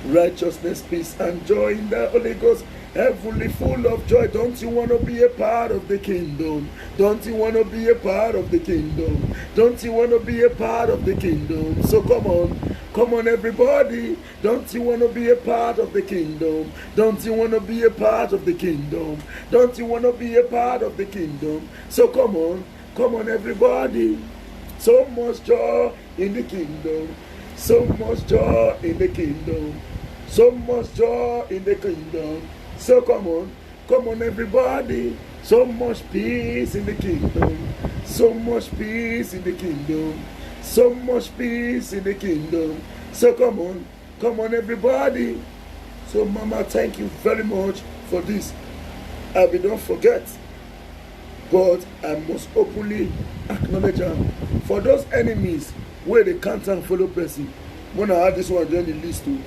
Righteousness, peace, and joy in the Holy Ghost. Heavenly, full of joy. Don't you want to be a part of the kingdom? Don't you want to be a part of the kingdom? Don't you want to be a part of the kingdom? So come on everybody. Don't you want to be a part of the kingdom? Don't you want to be a part of the kingdom? Don't you want to be a part of the kingdom? So come on everybody. So much joy in the kingdom. So much joy in the kingdom. So much joy in the kingdom. So come on everybody. So much peace in the kingdom. So much peace in the kingdom. So much peace in the kingdom. So come on everybody. So Mama, thank you very much for this. I will not forget, but I must openly acknowledge them. For those enemies where they can't and follow person, when I add this one join the list too.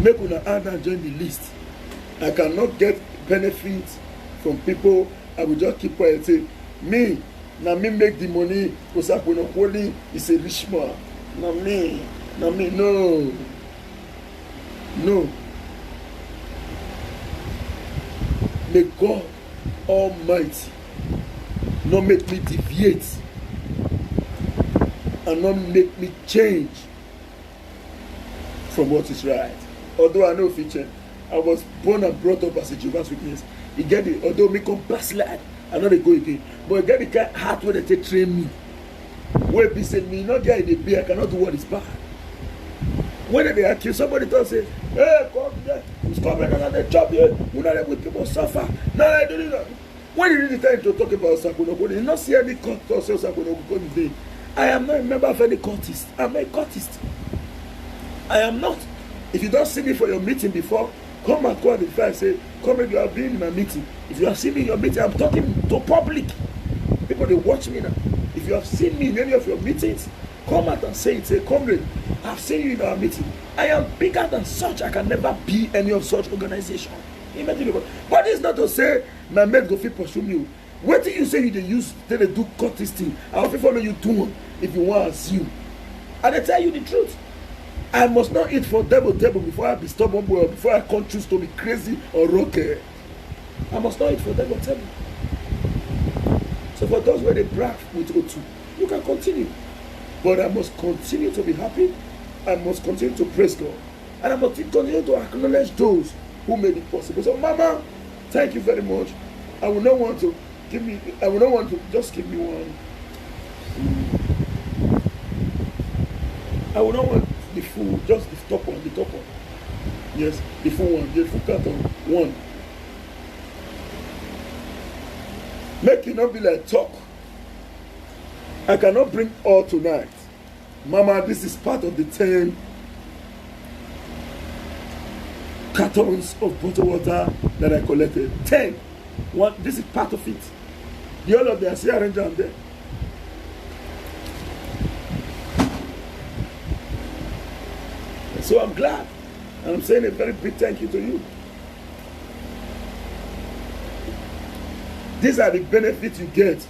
Make una add and join the list. I cannot get benefit from people. I will just keep quiet and say, me make the money because Akwenokoli is a rich man. Now me, no. May God Almighty not make me deviate and not make me change from what is right. Although I know feature, I was born and brought up as a Jehovah's Witness. You get it, although me come backslide, I know they go again. But you get the kind of heart where they train me. Where people say me not get in the beer, I cannot do what is bad. When they accuse somebody to say, hey, come there, who's coming and they chop you, you know with people suffer. Now I do it. When you really time to talk about Sakunoko, you not see any court or say Sakunoko today. I am not a member of any courtist. I'm a courtist. I am not. If you don't see me for your meeting before, come and qualify. Say, come and you have been in my meeting. If you have seen me in your meeting, I'm talking to public. People, they watch me now. If you have seen me in any of your meetings, come out and say it. Say, comrade, I've seen you in our meeting. I am bigger than such. I can never be any of such organization. But it's not to say, my mate go fit pursue you. What do you say you they use, they do courtesy thing? I'll follow you too if you want to assume. And I tell you the truth. I must not eat for table before I be stubborn boy or before I can't choose to be crazy or rocky. I must not eat for table. So for those where they brag with O2, you can continue. But I must continue to be happy. I must continue to praise God. And I must continue to acknowledge those who made it possible. So Mama, thank you very much. I will not want to just give me one. I will not want the full, just the top one. Yes, the full one, the full carton, one. Make it not be like talk. I cannot bring all tonight. Mama, this is part of the 10 cartons of bottled water that I collected. 10. One, this is part of it. The other of them, I see arranged down there. So I'm glad And I'm saying a very big thank you to you. These are the benefits you get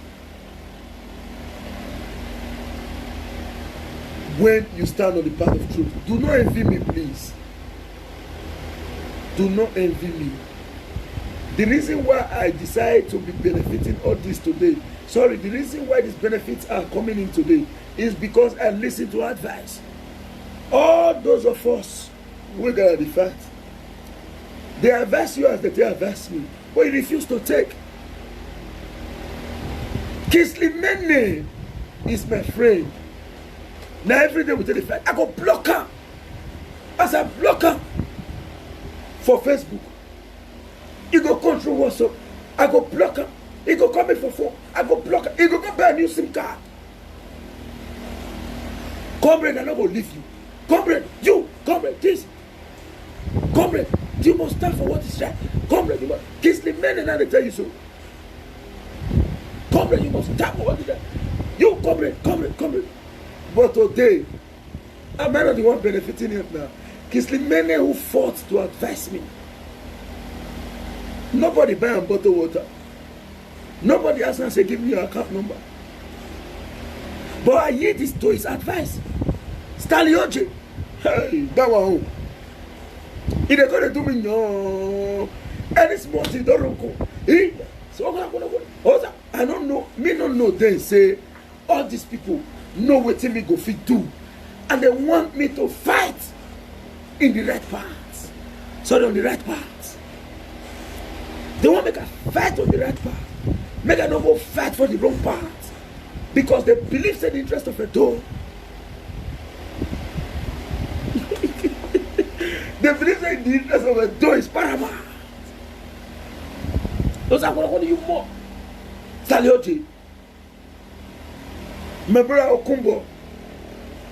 when you stand on the path of truth. Do not envy me, please. Do not envy me. The reason why I decided to be benefiting all this today, the reason why these benefits are coming in today is because I listen to advice. All those of us who got the fact, they advise you as they advise me, but you refuse to take. Kingsley Mene is my friend. Now every day we tell the fact, I go block her. As a blocker for Facebook, he go control WhatsApp. I go block her. He go come in for phone. I go block her. He go buy a new SIM card. Comrade, I'm not going to leave you. Comrade, you, comrade, this. Comrade, you must stand for what is right. Comrade, you must. Kingsley Mene, now they tell you so. Comrade, you must stand for what is right. You, comrade, comrade, comrade. But today, am I not the one benefiting it now? Kingsley Mene who fought to advise me. Nobody buy and bottle water. Nobody asked and say, give me your account number. But I hear this to his advice. Stanley Oje. Hey, that one. He dey gonna do me no. Any small thing don't go. So I don't know. Me don't know then say all these people know what me go fit do. And they want me to fight in the right path. Sorry, on the right path. They want me to fight on the right path. Make I not go fight for the wrong path. Because they believe in the interest of a door. They believe that the interest of a door is paramount. Those are what you more. Salioji. My brother Okumbo,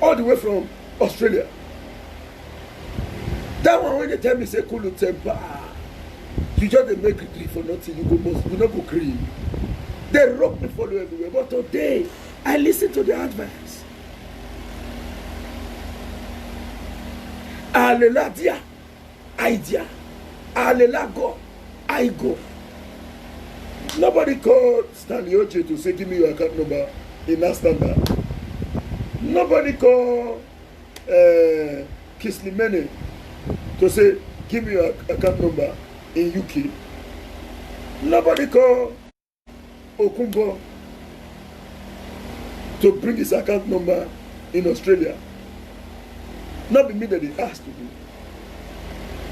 all the way from Australia. That one when they tell me say cool temper, you just make it for nothing. You not go crazy. They rock me follow everywhere. But today I listen to the advice. Alela dia, idea. Alela go, I go. Nobody called Stanley Oje to say give me your account number in that standard. Nobody called Kingsley Mene to say give me your account number in UK. Nobody called Okumbo to bring his account number in Australia. Not be me that they asked to do.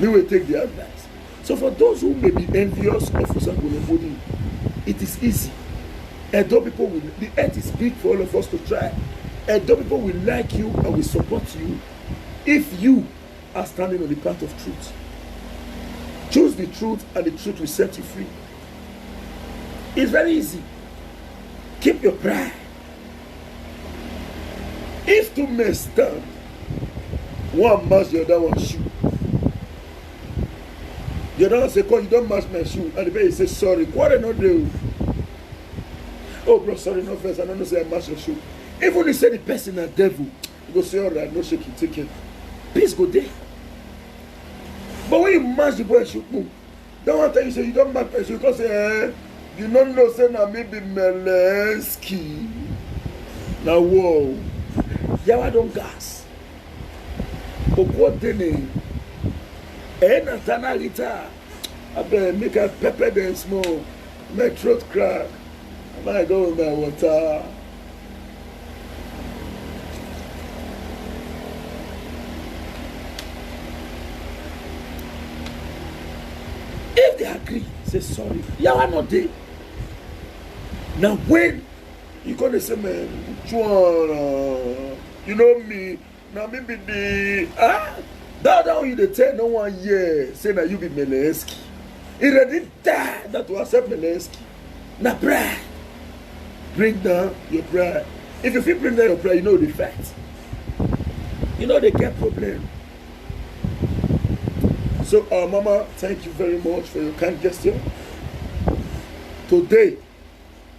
Me will take the advice. So for those who may be envious of Usagolobodi, it is easy. And though people will, the earth is big for all of us to try. And though people will like you and will support you, if you are standing on the path of truth. Choose the truth and the truth will set you free. It's very easy. Keep your pride. If two men stand, one match the other one shoe. The other one say, "Cause you don't match my shoe," and the baby say, "Sorry, what I not do?" "Oh, bro, sorry, no first. I don't know say I match your shoe." Even if you say the person a devil, you go say, "All right, no shake it, take it." Peace go there. But when you match the boy shoe, boom, don't want to tell you say you don't match my shoe because say, you don't know say na maybe Melensky. Now whoa, yawa don't gas. But what the name? Na tana guitar. I better make a pepper then small. My throat crack. I might go with my water. If they agree, say sorry. Yawa not there. Now when you gonna say, man, Juan, you know me. Now maybe the that down you the tell no one year say that you be Melensky. He already died that to accept Melensky. Now pride. Bring down your pride. If you feel bring down your pride, you know the fact. You know they get problem. So Mama, thank you very much for your kind gesture. Today,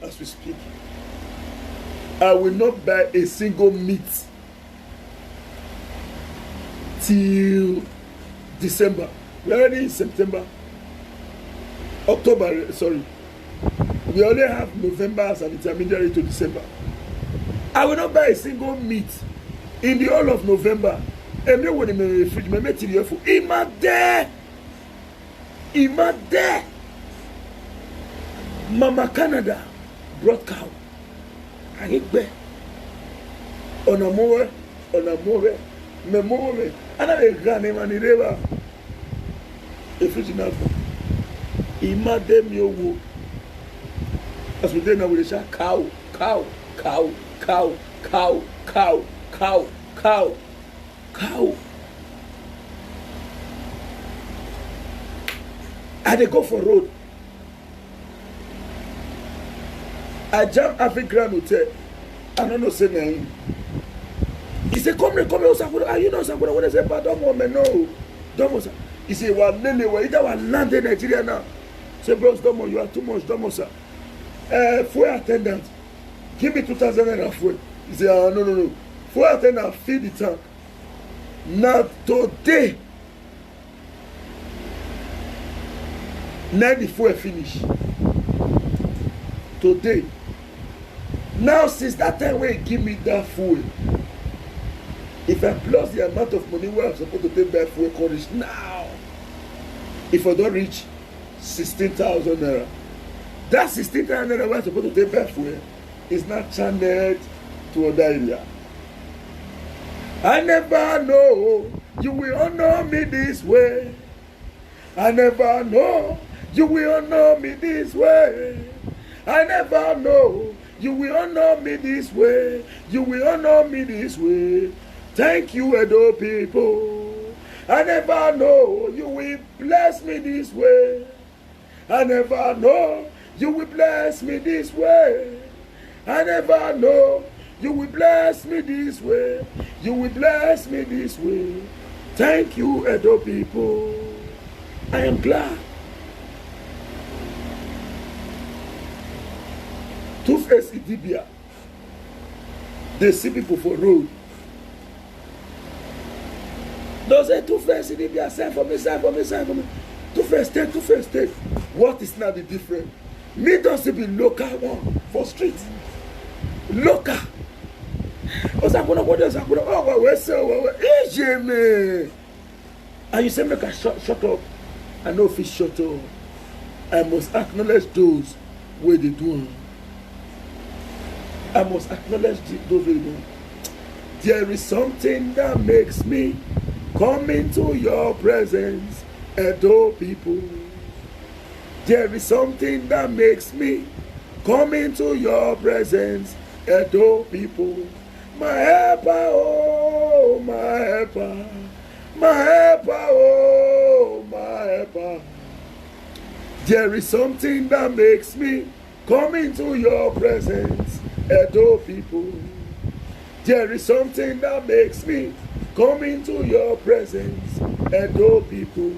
as we speak, I will not buy a single meat till December. We're already in September. October, sorry. We only have November as an intermediary to December. I will not buy a single meat in the whole of November. And then when I'm in the fridge, my material for Ima there. Mama Canada brought cow. I hate bear. On a more, me. And I ran him and the river. A fridge enough. Ima dem yo wo. As we did now with the cow. And they go for road. I jam African Hotel. I don't know say name. He said, come here, Sakura. Are you not Sakura? When I say, but don't no. Don't sir. He said, well, Lily, well, you are landing Nigeria now. Say, bros, Domo, you are too much, Domo, sir. Fuel attendant, give me 2,000 naira fuel. He said, no. Fuel attendant, fill the tank. Now, today, now the fuel finish. Today. Now, since that time when he give me that fuel, if I plus the amount of money where I'm supposed to pay back fuel coverage now, if I don't reach 16,000 naira, that 16,000 naira where I'm supposed to pay back fuel is not channeled to other area. I never know you will honor me this way. I never know you will honor me this way. I never know you will honor me this way. You will honor me this way. Thank you, Edo people. I never know you will bless me this way. I never know you will bless me this way. I never know you will bless me this way. You will bless me this way. Thank you, Edo people. I am glad. Two-Face Idibia. They see people for road. Those say Two-Face Idibia, sign for me. Two-Face take. What is now the difference? Me doesn't be local one for street. Local. And you say make I shut up. I know if it's shut up. I must acknowledge those where they do. I must acknowledge those where they do. There is something that makes me come into your presence, Edo people. There is something that makes me come into your presence, Edo people. My helper, oh, my helper. My helper, oh, my helper. There is something that makes me come into your presence, Edo people. There is something that makes me come into your presence, Edo people.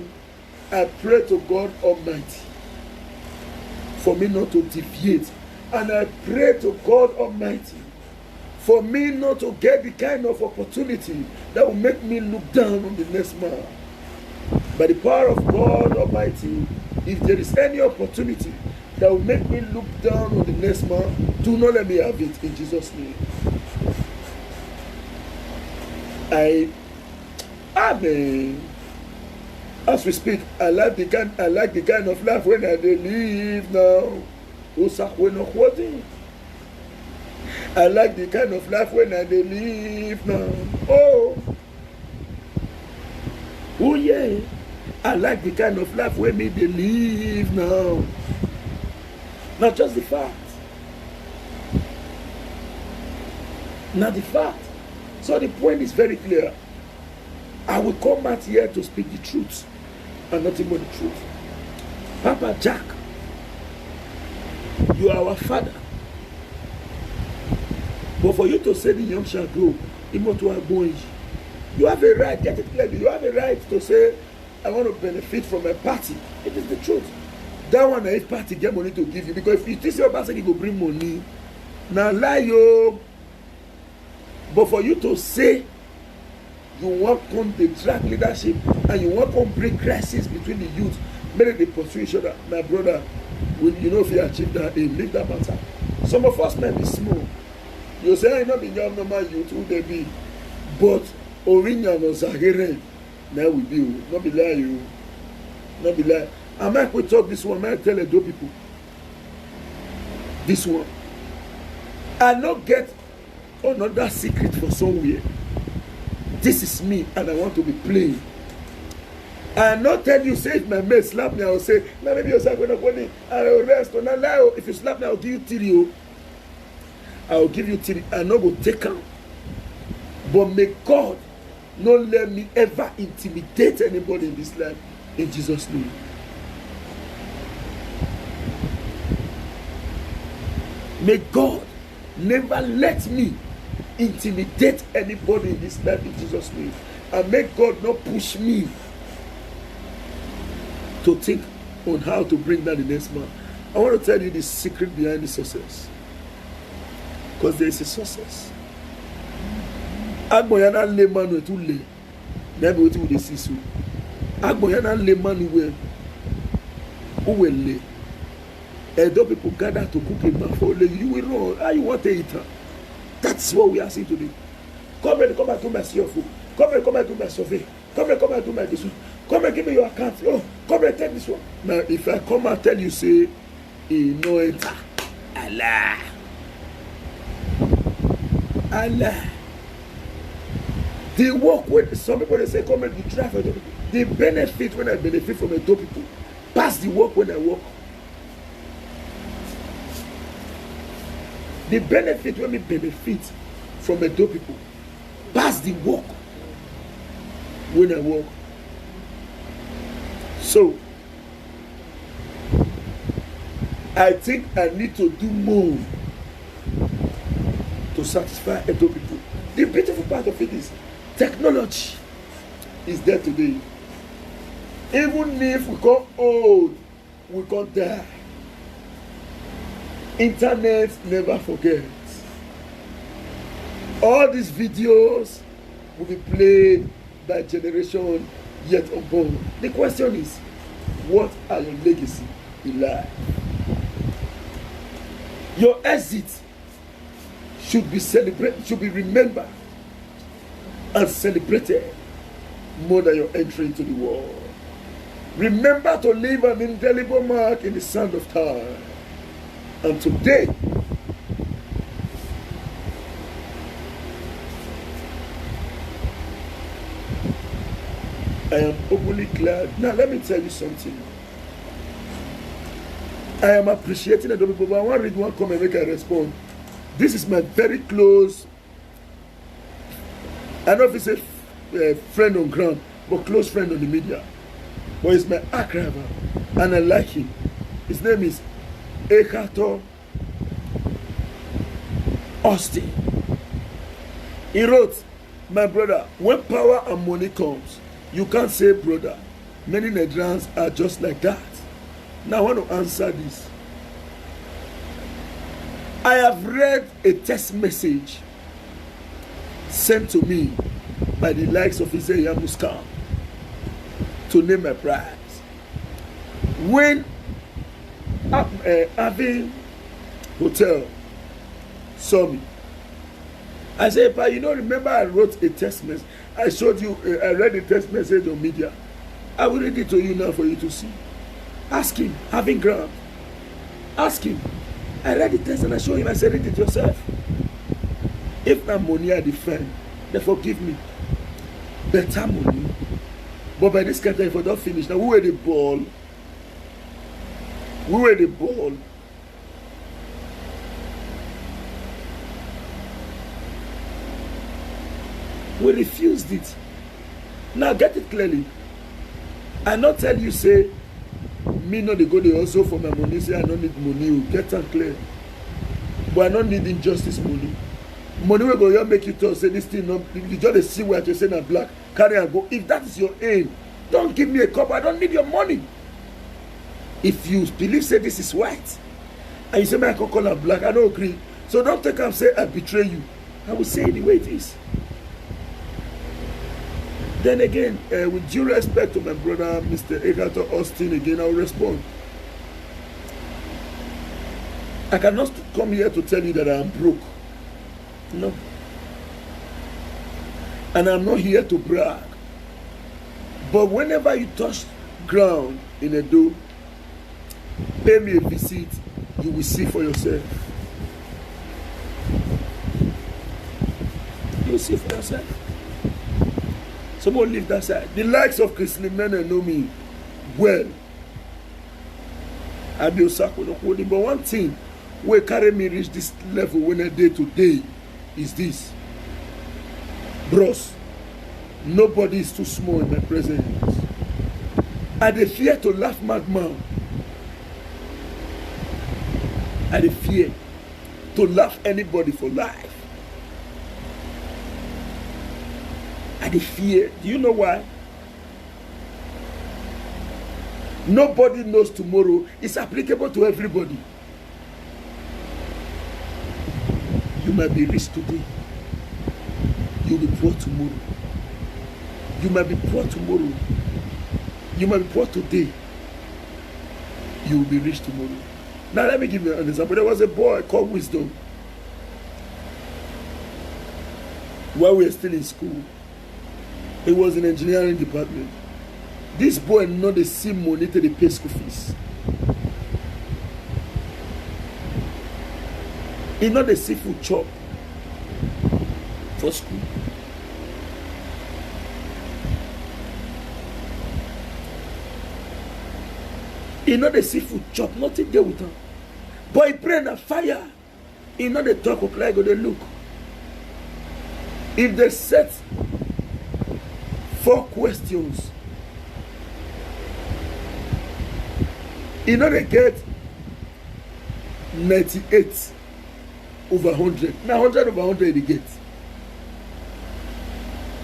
I pray to God Almighty for me not to deviate. And I pray to God Almighty for me not to get the kind of opportunity that will make me look down on the next man. By the power of God Almighty, if there is any opportunity that will make me look down on the next man, do not let me have it in Jesus' name. Amen. As we speak, I like the kind of life when I live now. I like the kind of life when I live now. Oh yeah. I like the kind of life when me they live now. Not just the fact. Not the fact. So the point is very clear. I will come out here to speak the truth and nothing but the truth. Papa Jack, you are our father. But for you to say the young shall grow, you have a right, get it clearly, you have a right to say, I want to benefit from a party. It is the truth. That one, if party get money to give you, because if you think your pastor will bring money, now lie yo. But for you to say, you want come the drag leadership, and you want come bring crisis between the youth, make they pursue each other. My brother, you know if you achieve that, leave that matter. Some of us might be small. You say I not be young normal youth who they be, but Orinya no Zahire now we be, not be lie you, not be lie. I might we talk this one, I might tell the people. This one, I not get another secret for somewhere. This is me, and I want to be playing. I not tell you, say if my mate slap me, I will say, no, maybe you're going to go in, I will rest, or not lie. If you slap me, I will give you 3. I will give you 3. I not go take out. But may God not let me ever intimidate anybody in this life. In Jesus' name. May God never let me intimidate anybody in this life in Jesus' name. And may God not push me to think on how to bring down the next man. I want to tell you the secret behind the success. Because there is a success. Agboyana le manu etu le. Never wait with the sisu. Agboyana le manu we le. Edo people gather to cook a man for le. You will run. How you want to eat? That's what we are seeing today. Come and do my CFO. Come and do my survey. Come and do my this one. Come and give me your account. Oh, come and take this one. Now, if I come and tell you, say, no enter. Allah. Allah. The work when some people they say, come and do drive. The benefit when I benefit from a dope people, pass the work when I work. The benefit when we benefit from a dope people, pass the work when I work. So, I think I need to do more to satisfy a dope people. The beautiful part of it is technology is there today. Even if we go old, we can't die. Internet never forgets. All these videos will be played by generation yet unborn. The question is, what are your legacy in life? Your exit should be celebrated, should be remembered and celebrated more than your entry into the world. Remember to leave an indelible mark in the sand of time. And today, I am openly glad. Now, let me tell you something. I am appreciating the people, but I want to read one comment and make a respond. This is my very close, I don't know if it's a friend on ground, but close friend on the media. But it's my arch rival, and I like him. His name is Ekato Austin. He wrote, my brother, when power and money comes, you can't say brother. Many Nigerians are just like that. Now I want to answer this. I have read a text message sent to me by the likes of Isaiah Muskan to name my prize. When having hotel saw me, I said, but you don't remember I wrote a text message. I showed you, I read a text message on media. I will read it to you now for you to see. Ask him, having ground. Ask him. I read the text and I showed him, I said, read it yourself. If my money I defend, they forgive me. Better money. But by this kind of time, if I don't finish, now who were the ball? Who were the ball? We refused it. Now get it clearly. I not tell you say me not dey go dey also for my money, say I don't need money. You get am clear. But I don't need injustice money. Money will go here make you talk say this thing no, you just see what you say na black, carry and go. If that is your aim, don't give me a cup. I don't need your money. If you believe say this is white and you say my can call am black, I don't agree. So don't take am say I betray you. I will say it the way it is. Then again, with due respect to my brother, Mr. Egato Austin, again, I'll respond. I cannot come here to tell you that I am broke. No. And I'm not here to brag. But whenever you touch ground in Edo, pay me a visit, you will see for yourself. You will see for yourself. Someone leave that side. The likes of Chris Limene know me well. I be Osako no holding. But one thing will carry me reach this level when I day to day is this. Bros, nobody is too small in my presence. I dey fear to laugh madman. I dey fear to laugh anybody for life. I dey fear. Do you know why? Nobody knows tomorrow. It's applicable to everybody. You might be rich today. You'll be poor tomorrow. You might be poor tomorrow. You might be poor today. You will be rich tomorrow. Now let me give you an example. There was a boy called Wisdom. While we were still in school, he was in engineering department. This boy not the same money to the pay school fees. He not the seafood chop for school. He not the seafood chop, nothing there with him. But he pray na fire. He not the talk of like or the look. If they set 4 questions, he not they get 98 over 100. Now 100 over 100 they get.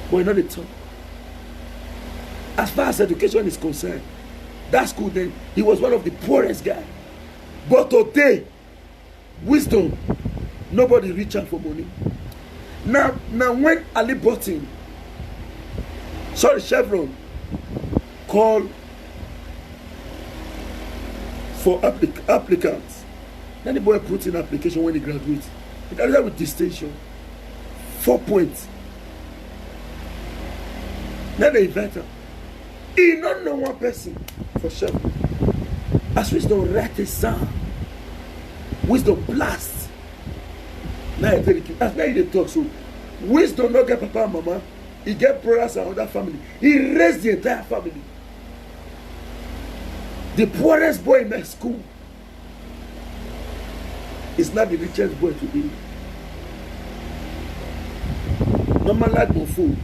But he not the talk. As far as education is concerned, that school then, he was one of the poorest guys. But today, Wisdom, nobody reach out for money. Now when Ali Burton, Chevron, called for applicants, then the boy put in application when he graduates. He graduated with distinction, 4 points. Then they invite him. He don't know one person for sure. As Wisdom write a song, Wisdom blast. Now I tell you, as now they talk so. Wisdom not get papa and mama. He get brothers and other family. He raised the entire family. The poorest boy in my school is not the richest boy today. Normal like my food.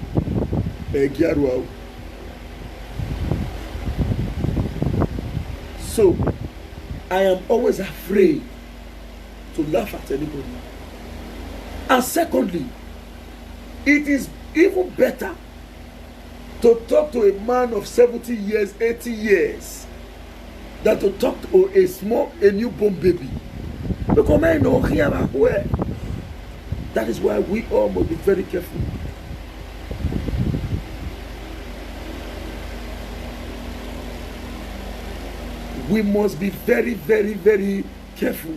So, I am always afraid to laugh at anybody. And secondly, it is even better to talk to a man of 70 years, 80 years, than to talk to a newborn baby. Because I know here where. That is why we all must be very careful. We must be very, very, very careful.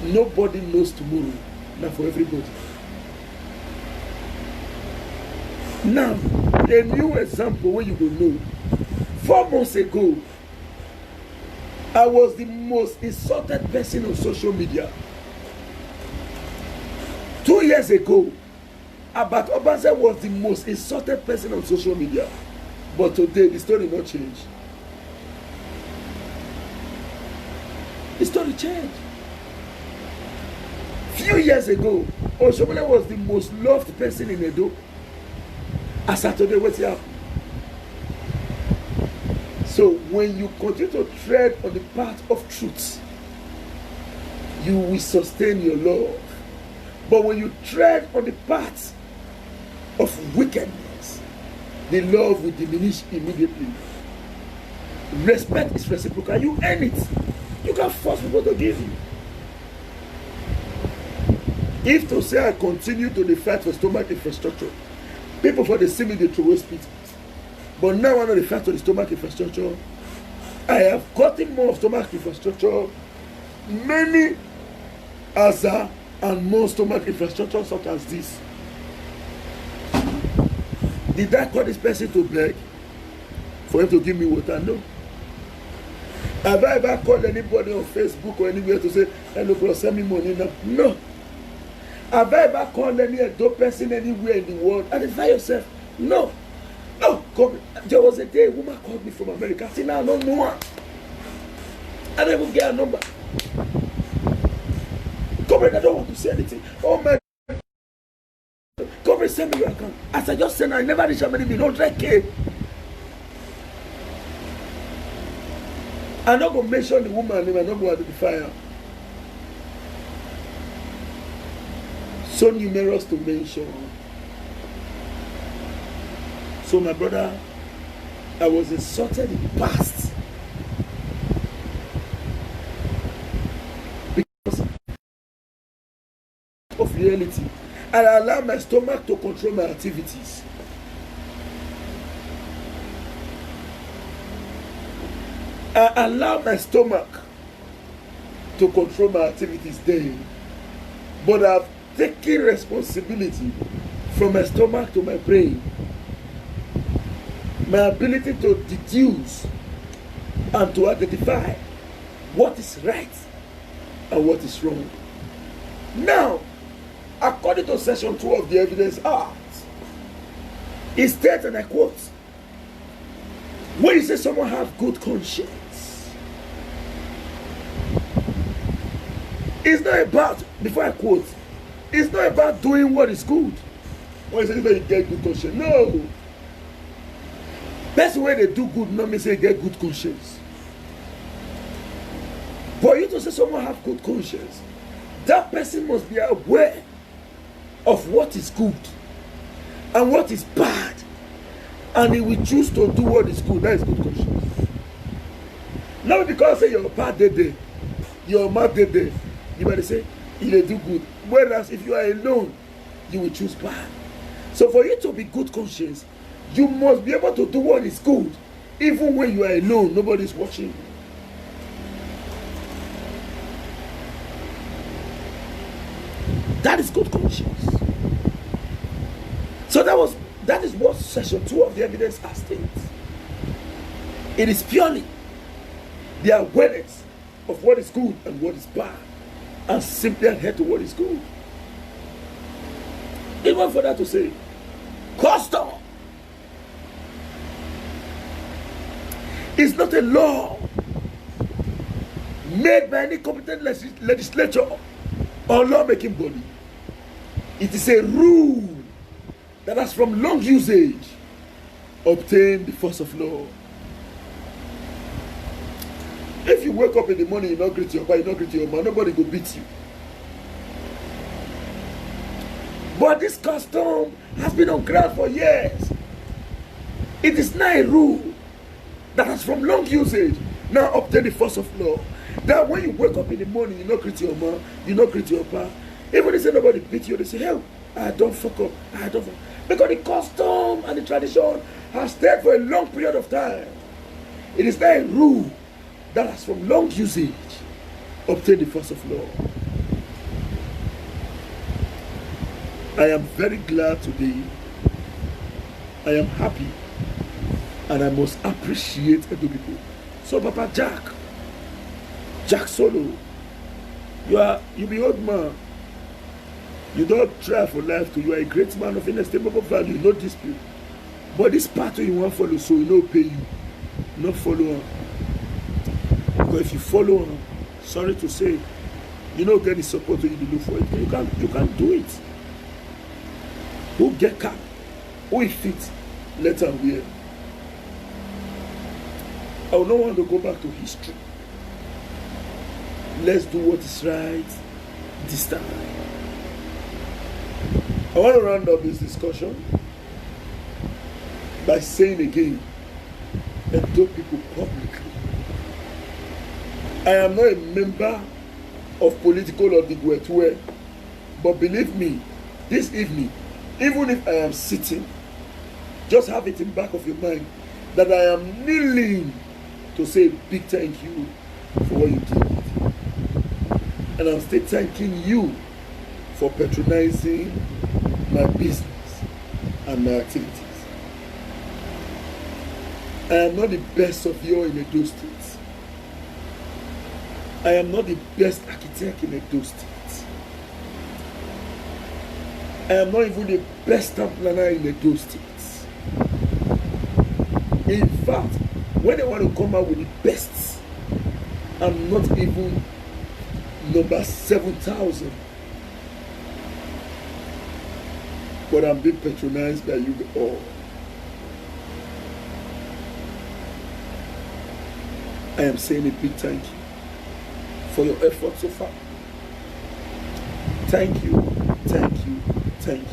Nobody knows tomorrow. Not for everybody. Now, a new example where you will know. 4 months ago, I was the most insulted person on social media. 2 years ago, Abat Obaze was the most insulted person on social media. But today, the story not changed. The story changed. Few years ago, Oshomole was the most loved person in Edo. As of today, what's happening? So when you continue to tread on the path of truth, you will sustain your love. But when you tread on the path of wickedness, the love will diminish immediately. Respect is reciprocal. You earn it. You can't force people to give you. If to say I continue to fight for stomach infrastructure, People for the see me they throw spit. But now when I refer to the stomach infrastructure, I have gotten more stomach infrastructure, many other and more stomach infrastructure such as this. Did I call this person to beg for him to give me water? No. Have I ever called anybody on Facebook or anywhere to say, hello bro, send me money now? No. Have I ever called any adult person anywhere in the world? Identify yourself. No. No. Come. There was a day a woman called me from America. See now, no more. I don't even get a number. Come on, I don't want to say anything. Oh my God. Come on, send me your account. As I just said, I never reached how many million, 100K. I'm not going to mention the woman name. I'm not going to identify her. So numerous to mention. So my brother, I was insulted in the past because of reality. And I allow my stomach to control my activities. I allow my stomach to control my activities then. But I've taken responsibility from my stomach to my brain. My ability to deduce and to identify what is right and what is wrong. Now, according to section 2 of the Evidence Act, it states, and I quote, when you say someone has good conscience, it's not about, before I quote, it's not about doing what is good. When you say you get good conscience, no. That's the way they do good, not mean say get good conscience. For you to say someone have good conscience, that person must be aware of what is good and what is bad, and he will choose to do what is good. That is good conscience. Not because say your bad day, your mad day, you better say you will do good. Whereas if you are alone, you will choose bad. So for you to be good conscience, you must be able to do what is good, even when you are alone, nobody is watching. That is good conscience. So that is what section 2 of the Evidence Act states. It is purely the awareness of what is good and what is bad, and simply adhere to what is good. Even for that to say, custom is not a law made by any competent legislature or lawmaking body. It is a rule that has from long usage obtained the force of law. If you wake up in the morning, you not greet your wife, you not greet your man, nobody go beat you. But this custom has been on ground for years. It is now a rule that has from long usage now obtained the force of law. That when you wake up in the morning, you not greet your man, you not greet your pa. Even if nobody beat you, they say, hey, I don't fuck up, I don't fuck up. Because the custom and the tradition has stayed for a long period of time. It is now a rule that has from long usage obtained the force of law. I am very glad today. I am happy. And I must appreciate Edo people. So Papa Jack Solo, you be old man. You don't try for life to. You are a great man of inestimable value, no dispute. But this pattern you want to follow, so you know pay you. Not follow on. Because if you follow on, sorry to say, you don't get the support you look for it. You can't do it. Who get cap? Who is fit? Let her wear. I will not want to go back to history. Let's do what is right this time. I want to round up this discussion by saying again, Edo people publicly, I am not a member of political or Digwetwe, but believe me, this evening, even if I am sitting Just have it in the back of your mind that I am kneeling to say a big thank you for what you did. And I'm still thanking you for patronizing my business and my activities. I am not the best of you in Edo State. I am not the best architect in Edo State. I am not even the best town planner in Edo State. In fact, when I want to come out with the best, I'm not even number 7,000. But I'm being patronized by you all. I am saying a big thank you for your effort so far. Thank you, thank you, thank you.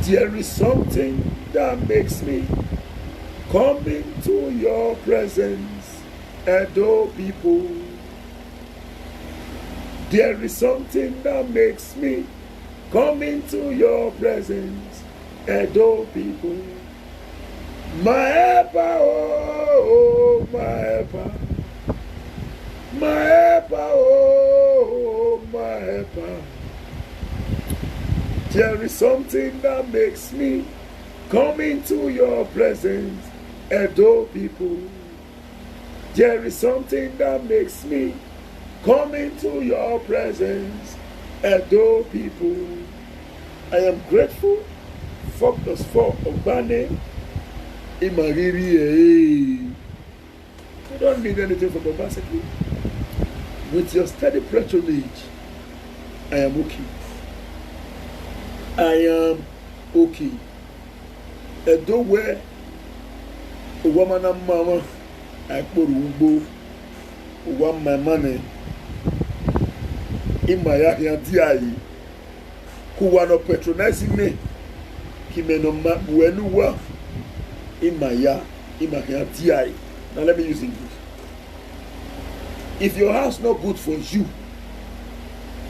There is something that makes me come into your presence, Edo people. There is something that makes me come into your presence, Edo people. My helper, oh, my helper. My helper, oh, my helper. There is something that makes me come into your presence, Edo people. There is something that makes me come into your presence, Edo people. I am grateful. 4+4 Ogbane Imariri. You don't need anything from Obaseki. With your steady patronage, I am okay. I am okay. Edo where a woman and mama, I put Ubo, one my money in my DI, who were not patronizing me. He may not when well in my DI. Now let me use English. If your house not good for you,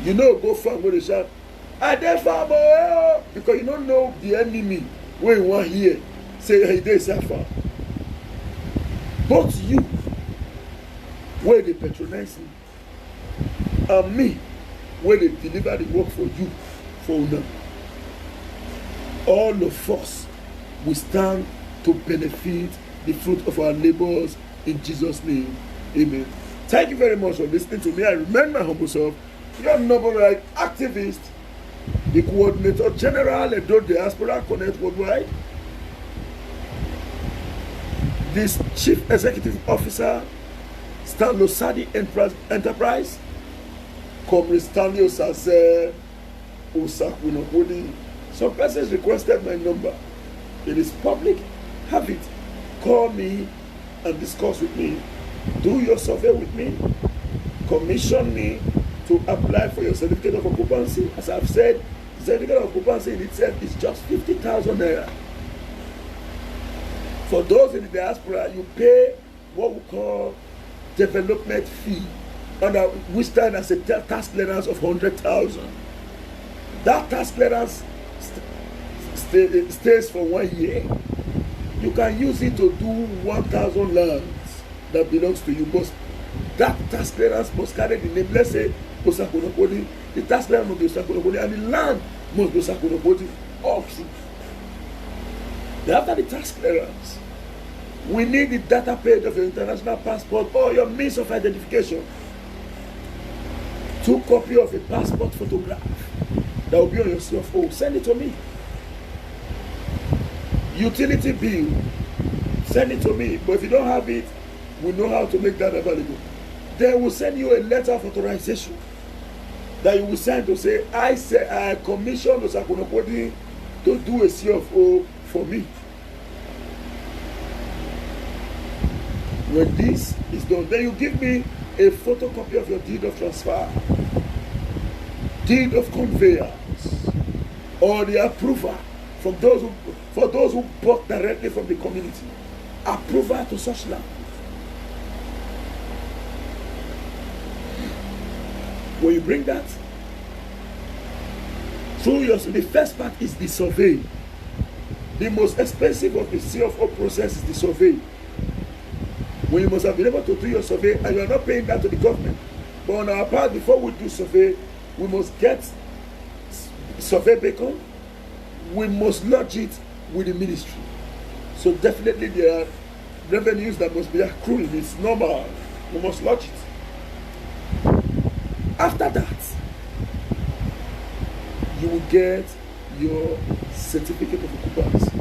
you know go farm with a shout, I dey farm because you don't know the enemy when you want here. Say hey they suffer. Both you where they patronize me and me where they deliver the work for you for now. All of us will stand to benefit the fruit of our labors in Jesus' name. Amen. Thank you very much for listening to me. I remain my humble self, your noble right activist, the coordinator general Edo Diaspora Connect Worldwide, this chief executive officer, Stanley Sadi Enterprise, Comrade Stanley Osase Osakunokodi. Some persons requested my number. It is public. Have it. Call me and discuss with me. Do your survey with me. Commission me to apply for your certificate of occupancy. As I've said, the certificate of occupancy in itself is just 50,000 naira. For those in the diaspora, you pay what we call development fee, under which stand as a tax clearance of 100,000. That tax clearance stays for 1 year. You can use it to do 1,000 lands that belongs to you, but that tax clearance must carry the name. Let's say Osakunokodi, the tax clearance must be Osakunokodi, and the land must be Osakunokodi. All true. After the tax clearance, we need the data page of your international passport or your means of identification. 2 copies of a passport photograph that will be on your CFO. Send it to me. Utility bill, send it to me. But if you don't have it, we know how to make that available. Then we'll send you a letter of authorization that you will send to say, I commissioned Osakunokodi to do a CFO for me. When this is done, then you give me a photocopy of your deed of transfer, deed of conveyance, or the approval from those who, for those who bought directly from the community, approval to such land. When you bring that through your, the first part is the survey. The most expensive of the CFO process is the survey. When you must have been able to do your survey and you are not paying that to the government. But on our part, before we do survey, we must get survey beacon. We must lodge it with the ministry. So definitely there are revenues that must be accruing. It's normal. We must lodge it. After that, you will get your certificate of occupancy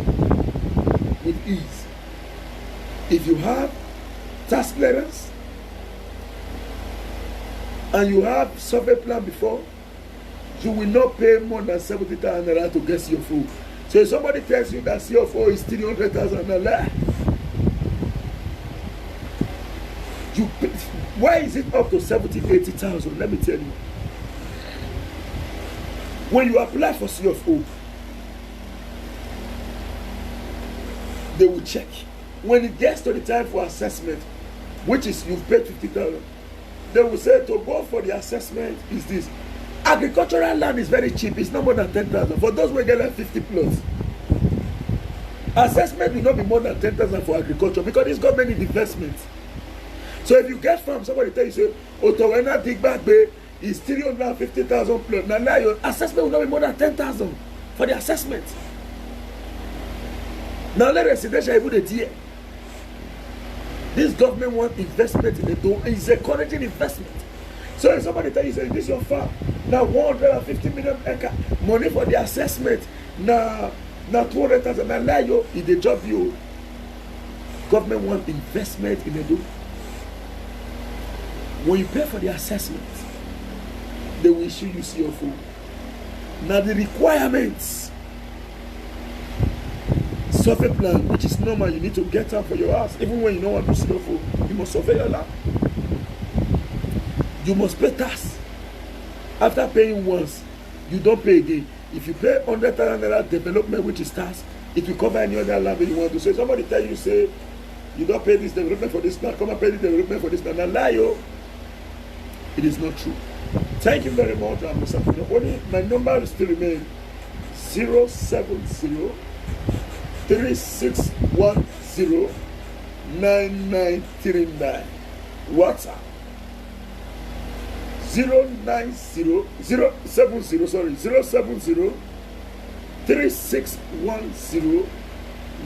with ease. If you have tax clearance and you have survey plan before, you will not pay more than 70,000 naira to get CFO. So if somebody tells you that CFO is 300,000 naira, you pay. Why is it up to 70,000-80,000? Let me tell you. When you apply for CFO, they will check. When it gets to the time for assessment, which is you've paid 50,000, they will say to go for the assessment is this. Agricultural land is very cheap. It's not more than 10,000. For those who get like 50 plus, assessment will not be more than 10,000 for agriculture because it's got many investments. So if you get from somebody tell you say, Otowena Digbagbe is 350,000 plus. Now your assessment will not be more than 10,000 for the assessment. Now let residential even a year. This government wants investment in the door. It's encouraging investment. So if somebody tell you say this is your farm, now 150 million acre money for the assessment, now 200,000 now lie you in the job you. Government wants investment in the door. When you pay for the assessment, they will issue you CFO. Now the requirements, survey plan, which is normal, you need to get up for your house. Even when you don't want to CFO, you must survey your land. You must pay tax. After paying once, you don't pay again. If you pay 100,000 naira development, which is tax, it will cover any other land that you want to. So if somebody tell you, say, you don't pay this development for this land, come and pay this development for this land, and lie you. It is not true. Thank you very much, Mr. Only my number still remains 070 3610 9939. WhatsApp 070 3610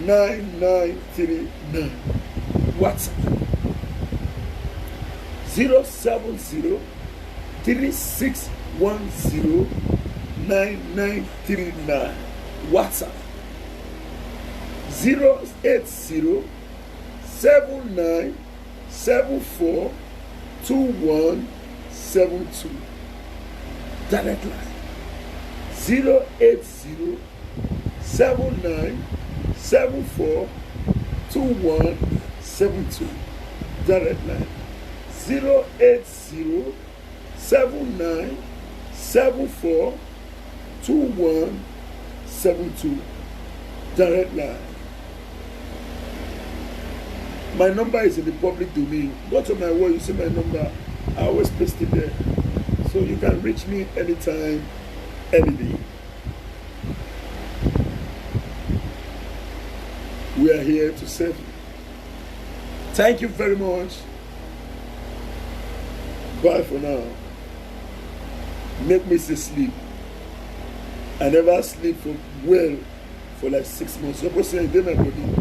9939. WhatsApp 070 3610 9939. WhatsApp 080 7974 2172. Direct line 080 7974 2172. Direct line 080 7974 2172. Direct line. My number is in the public domain. Go to my wall, you see my number. I always paste it there. So you can reach me anytime, any day. We are here to serve you. Thank you very much. Bye for now. Make me say sleep. I never sleep for like 6 months. Suppose say it in my body.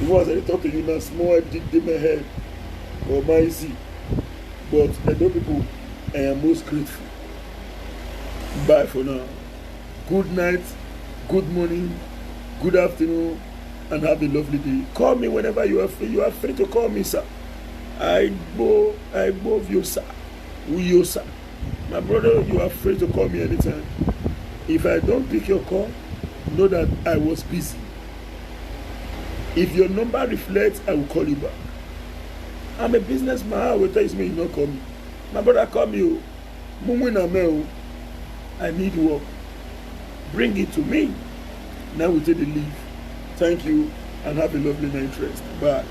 Once I talk to you now, small did in my head or my easy. But I know people, I am most grateful. Bye for now. Good night, good morning, good afternoon, and have a lovely day. Call me whenever you are free. You are free to call me, sir. I love you, sir. You, sir. My brother, you are free to call me anytime. If I don't pick your call, know that I was busy. If your number reflects, I will call you back. I'm a businessman. I will tell you, you not call me. My brother, call me. I need work. Bring it to me. Now we take the leave. Thank you and have a lovely night rest. Bye.